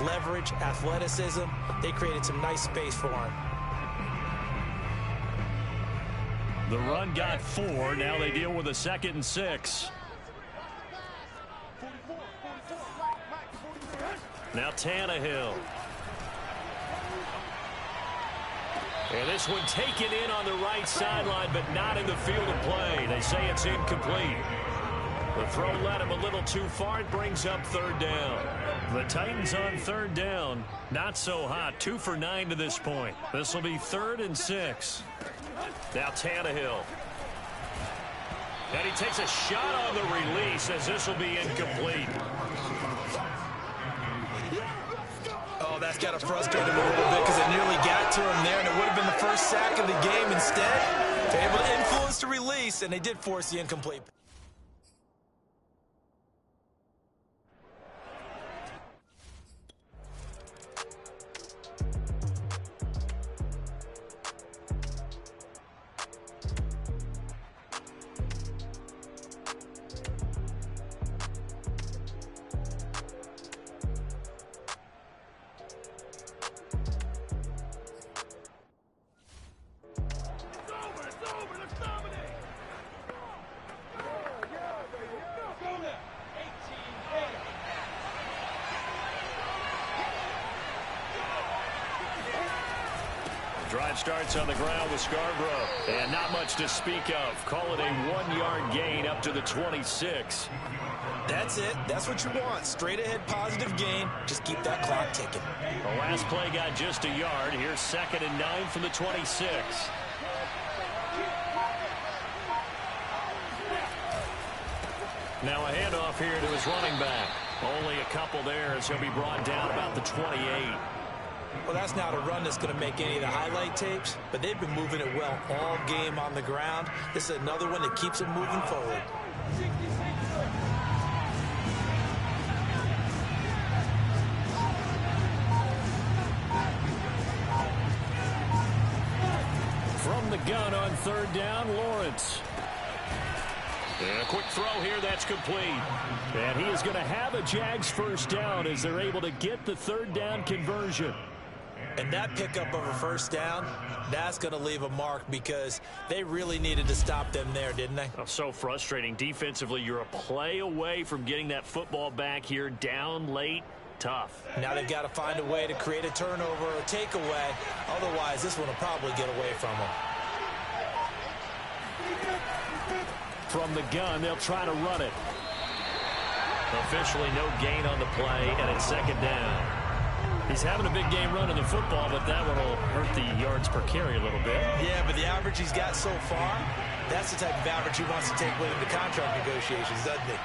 S4: Leverage, athleticism, they created some nice space for him.
S3: The run got 4. Now they deal with a 2nd and 6. Now Tannehill. And this one taken in on the right sideline, but not in the field of play. They say it's incomplete. The throw led him a little too far. It brings up 3rd down. The Titans on 3rd down. Not so hot. 2 for 9 to this point. This will be 3rd and 6. Now Tannehill. And he takes a shot on the release as this will be incomplete.
S4: Oh, that's got to frustrate him a little bit because it nearly got to him there, and it would have been the first sack of the game. Instead, they're able to influence the release, and they did force the incomplete.
S3: Drive starts on the ground with Scarborough. And not much to speak of. Call it a 1-yard gain up to the 26.
S4: That's it. That's what you want. Straight ahead positive gain. Just keep that clock ticking.
S3: The last play got just a yard. Here's 2nd and 9 from the 26. Now a handoff here to his running back. Only a couple there as he'll be brought down about the 28.
S4: Well, that's not a run that's going to make any of the highlight tapes, but they've been moving it well all game on the ground. This is another one that keeps them moving forward.
S3: From the gun on 3rd down, Lawrence. And a quick throw here, that's complete. And he is going to have a Jags first down as they're able to get the 3rd down conversion.
S4: And that pickup of a first down, that's going to leave a mark because they really needed to stop them there, didn't they?
S3: Oh, so frustrating. Defensively, you're a play away from getting that football back here down late. Tough.
S4: Now they've got to find a way to create a turnover or a takeaway. Otherwise, this one will probably get away from them.
S3: From the gun, they'll try to run it. Officially no gain on the play, and it's 2nd down. He's having a big game running the football, but that one will hurt the yards per carry a little bit.
S4: Yeah, but the average he's got so far, that's the type of average he wants to take with him to contract negotiations, doesn't he?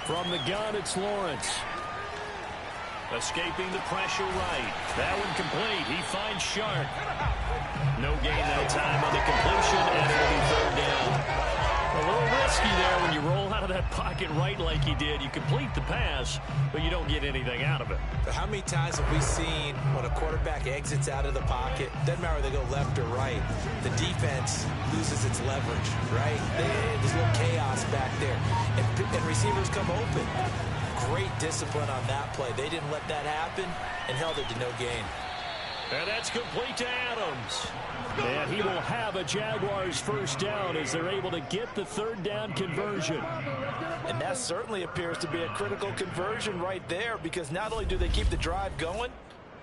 S3: From the gun, it's Lawrence. Escaping the pressure right. That one complete. He finds Sharp. No gain that time on the completion, and it'll be 3rd down. A little risky there when you roll out of that pocket right like he did. You complete the pass, but you don't get anything out of it.
S4: But how many times have we seen when a quarterback exits out of the pocket, doesn't matter whether they go left or right, the defense loses its leverage, right? There's a little chaos back there. And receivers come open. Great discipline on that play. They didn't let that happen and held it to no gain.
S3: And that's complete to Adams. And he will have a Jaguars first down as they're able to get the 3rd down conversion.
S4: And that certainly appears to be a critical conversion right there because not only do they keep the drive going,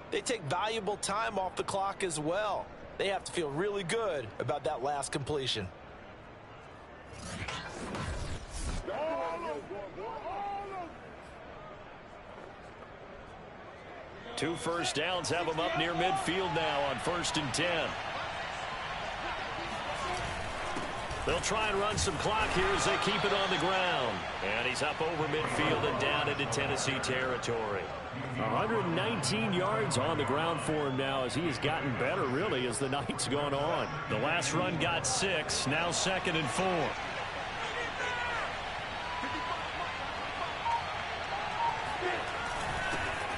S4: they take valuable time off the clock as well. They have to feel really good about that last completion.
S3: Two first downs have him up near midfield now on 1st and 10. They'll try and run some clock here as they keep it on the ground. And he's up over midfield and down into Tennessee territory. 119 yards on the ground for him now as he has gotten better, really, as the night's gone on. The last run got 6, now 2nd and 4.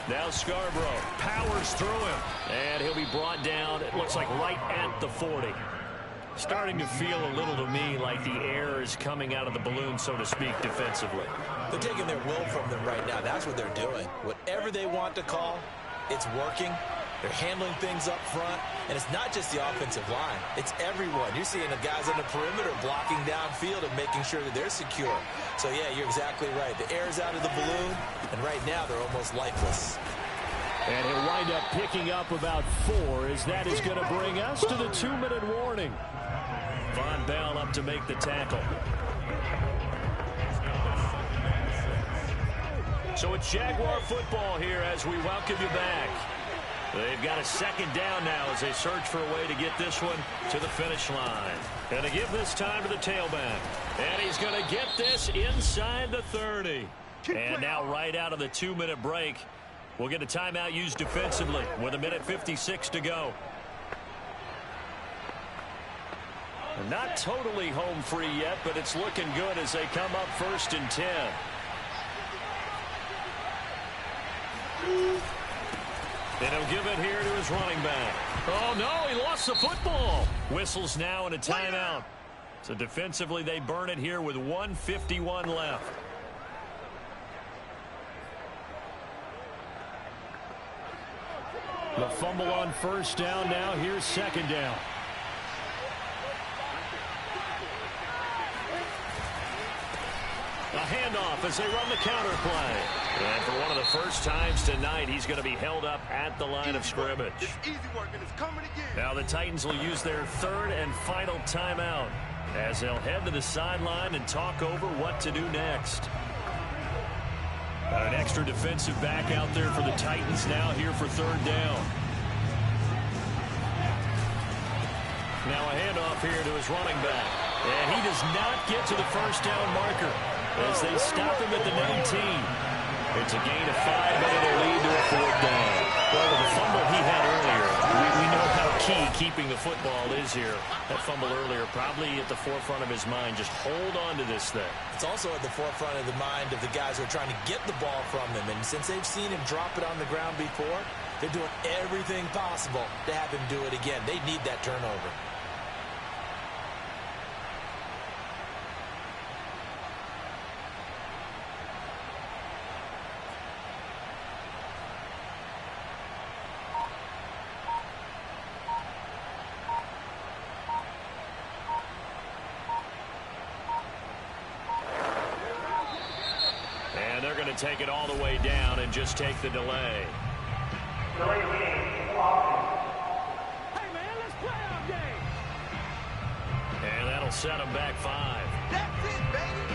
S3: Now Scarborough powers through him, and he'll be brought down, it looks like right at the 40. Starting to feel a little to me like the air is coming out of the balloon, so to speak, defensively.
S4: They're taking their will from them right now. That's what they're doing. Whatever they want to call, it's working. They're handling things up front, and it's not just the offensive line. It's everyone. You're seeing the guys on the perimeter blocking downfield and making sure that they're secure. So, yeah, you're exactly right. The air's out of the balloon, and right now they're almost lifeless.
S3: And he'll wind up picking up about 4 as that is going to bring us to the 2-minute warning. Von Bell up to make the tackle. So it's Jaguar football here as we welcome you back. They've got a 2nd down now as they search for a way to get this one to the finish line. And to give this time to the tailback. And he's going to get this inside the 30. And now right out of the 2-minute break, we'll get a timeout used defensively with 1:56 to go. Not totally home free yet, but it's looking good as they come up 1st and 10. And he'll give it here to his running back. Oh, no, he lost the football. Whistles now and a timeout. So defensively, they burn it here with 1:51 left. The fumble on 1st down now. Here's 2nd down. A handoff as they run the counter play. And for one of the first times tonight, he's going to be held up at the line of scrimmage.
S6: It's easy work, and it's coming again.
S3: Now the Titans will use their third and final timeout as they'll head to the sideline and talk over what to do next. An extra defensive back out there for the Titans now here for third down. Now a handoff here to his running back. And he does not get to the first down marker as they stop him at the 19. It's a gain of 5, but it'll lead to a fourth down. Well, with the fumble he had earlier, we know how key keeping the football is here. That fumble earlier probably at the forefront of his mind. Just hold on to this thing.
S4: It's also at the forefront of the mind of the guys who are trying to get the ball from him. And since they've seen him drop it on the ground before, they're doing everything possible to have him do it again. They need that turnover.
S3: Take it all the way down and just take the delay.
S6: Hey, man, let's play our game.
S3: And that'll set him back 5.
S6: That's it, baby.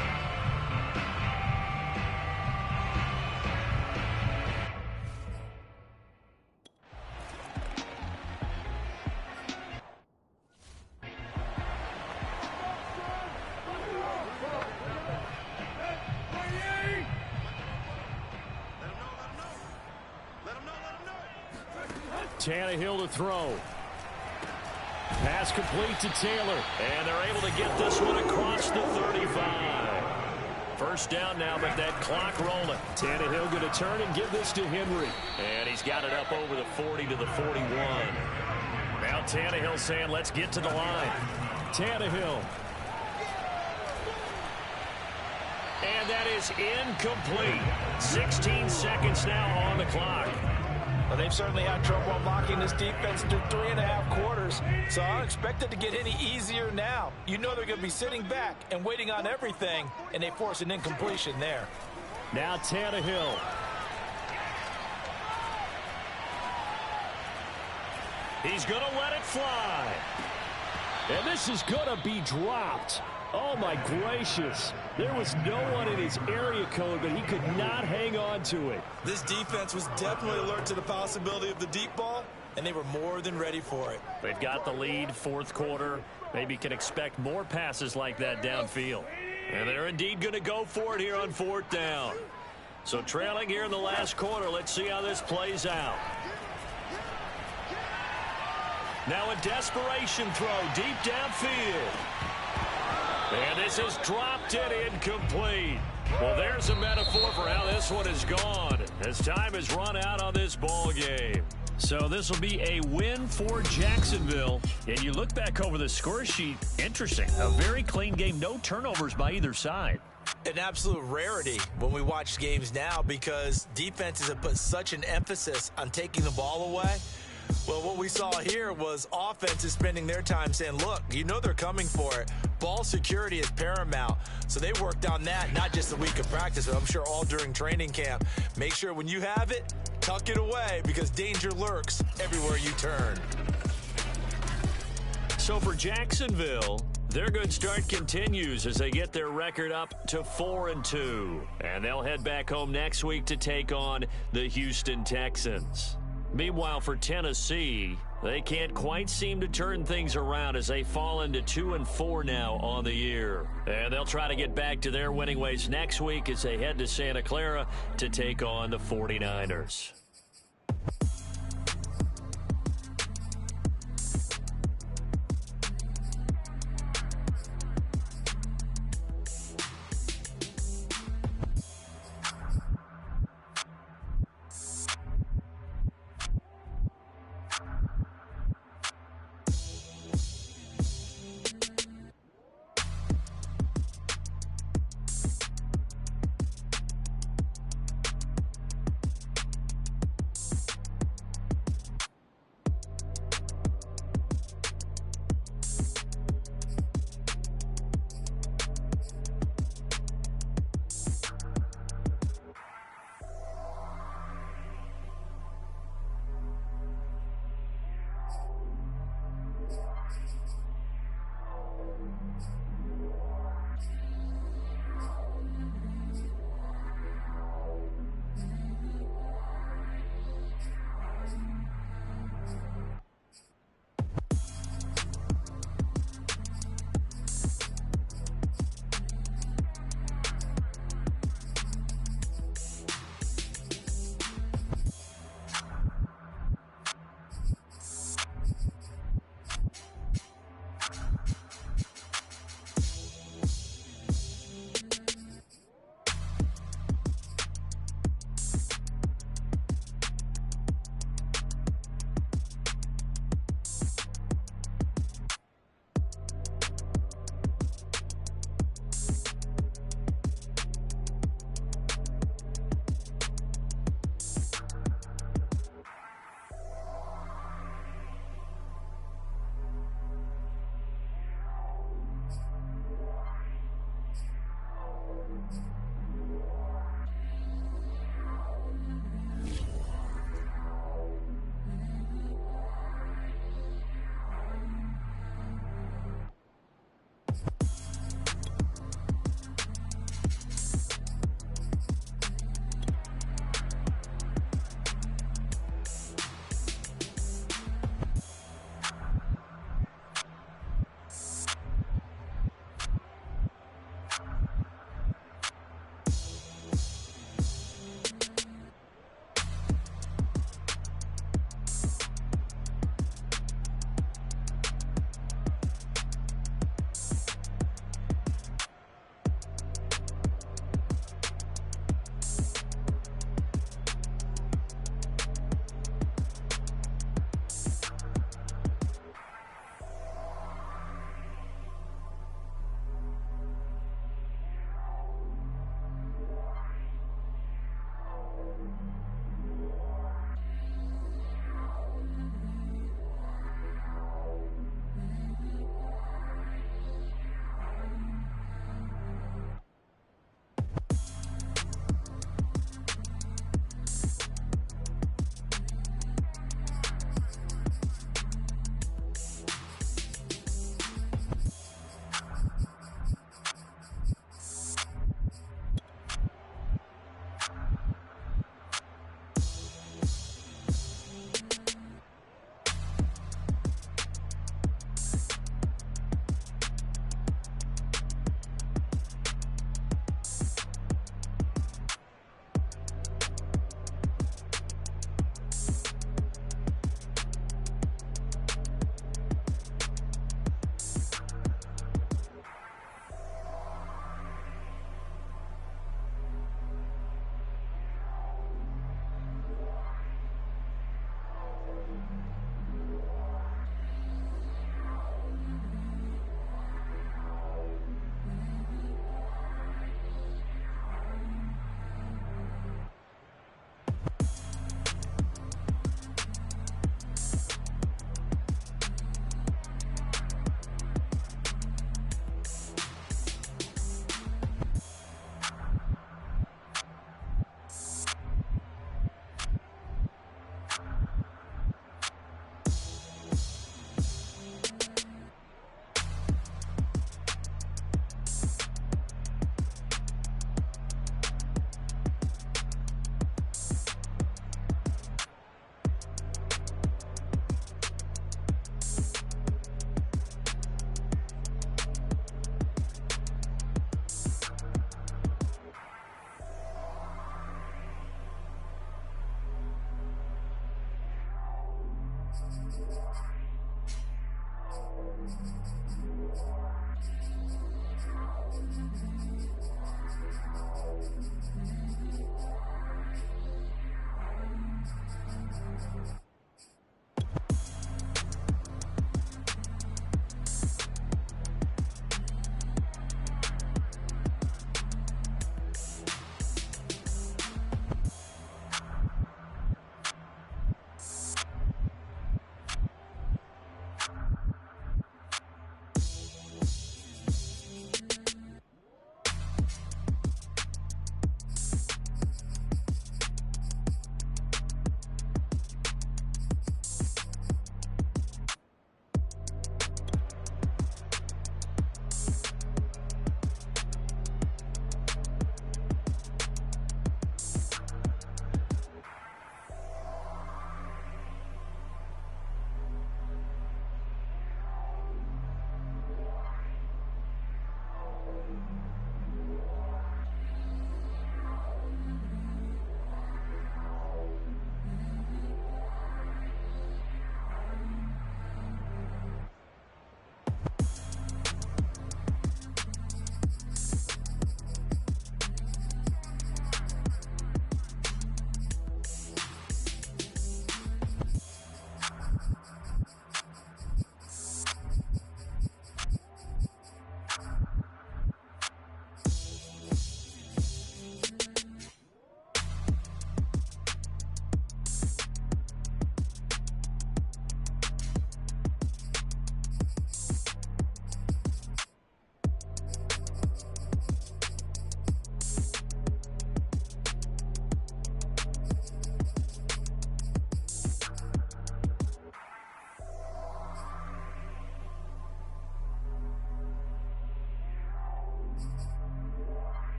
S3: Tannehill to throw. Pass complete to Taylor. And they're able to get this one across the 35. First down now, but that clock rolling. Tannehill going to turn and give this to Henry. And he's got it up over the 40 to the 41. Now Tannehill saying, let's get to the line. Tannehill. And that is incomplete. 16 seconds now on the clock.
S4: Well, they've certainly had trouble unlocking this defense through 3.5 quarters, so I don't expect it to get any easier now. You know they're going to be sitting back and waiting on everything, and they force an incompletion there.
S3: Now Tannehill. He's going to let it fly. And this is going to be dropped. Oh, my gracious. There was no one in his area code, but he could not hang on to it.
S4: This defense was definitely alert to the possibility of the deep ball, and they were more than ready for it.
S3: They've got the lead, fourth quarter. Maybe can expect more passes like that downfield. And they're indeed going to go for it here on fourth down. So trailing here in the last quarter, let's see how this plays out. Now a desperation throw deep downfield. And this is dropped it incomplete. Well, there's a metaphor for how this one is gone as time has run out on this ball game. So this will be a win for Jacksonville. And you look back over the score sheet, interesting. A very clean game, no turnovers by either side.
S4: An absolute rarity when we watch games now because defenses have put such an emphasis on taking the ball away. Well, what we saw here was offenses spending their time saying, look, you know they're coming for it. Ball security is paramount. So they worked on that, not just a week of practice, but I'm sure all during training camp. Make sure when you have it, tuck it away because danger lurks everywhere you turn.
S3: So for Jacksonville, their good start continues as they get their record up to 4-2. And they'll head back home next week to take on the Houston Texans. Meanwhile, for Tennessee, they can't quite seem to turn things around as they fall into 2-4 now on the year. And they'll try to get back to their winning ways next week as they head to Santa Clara to take on the 49ers.
S8: you.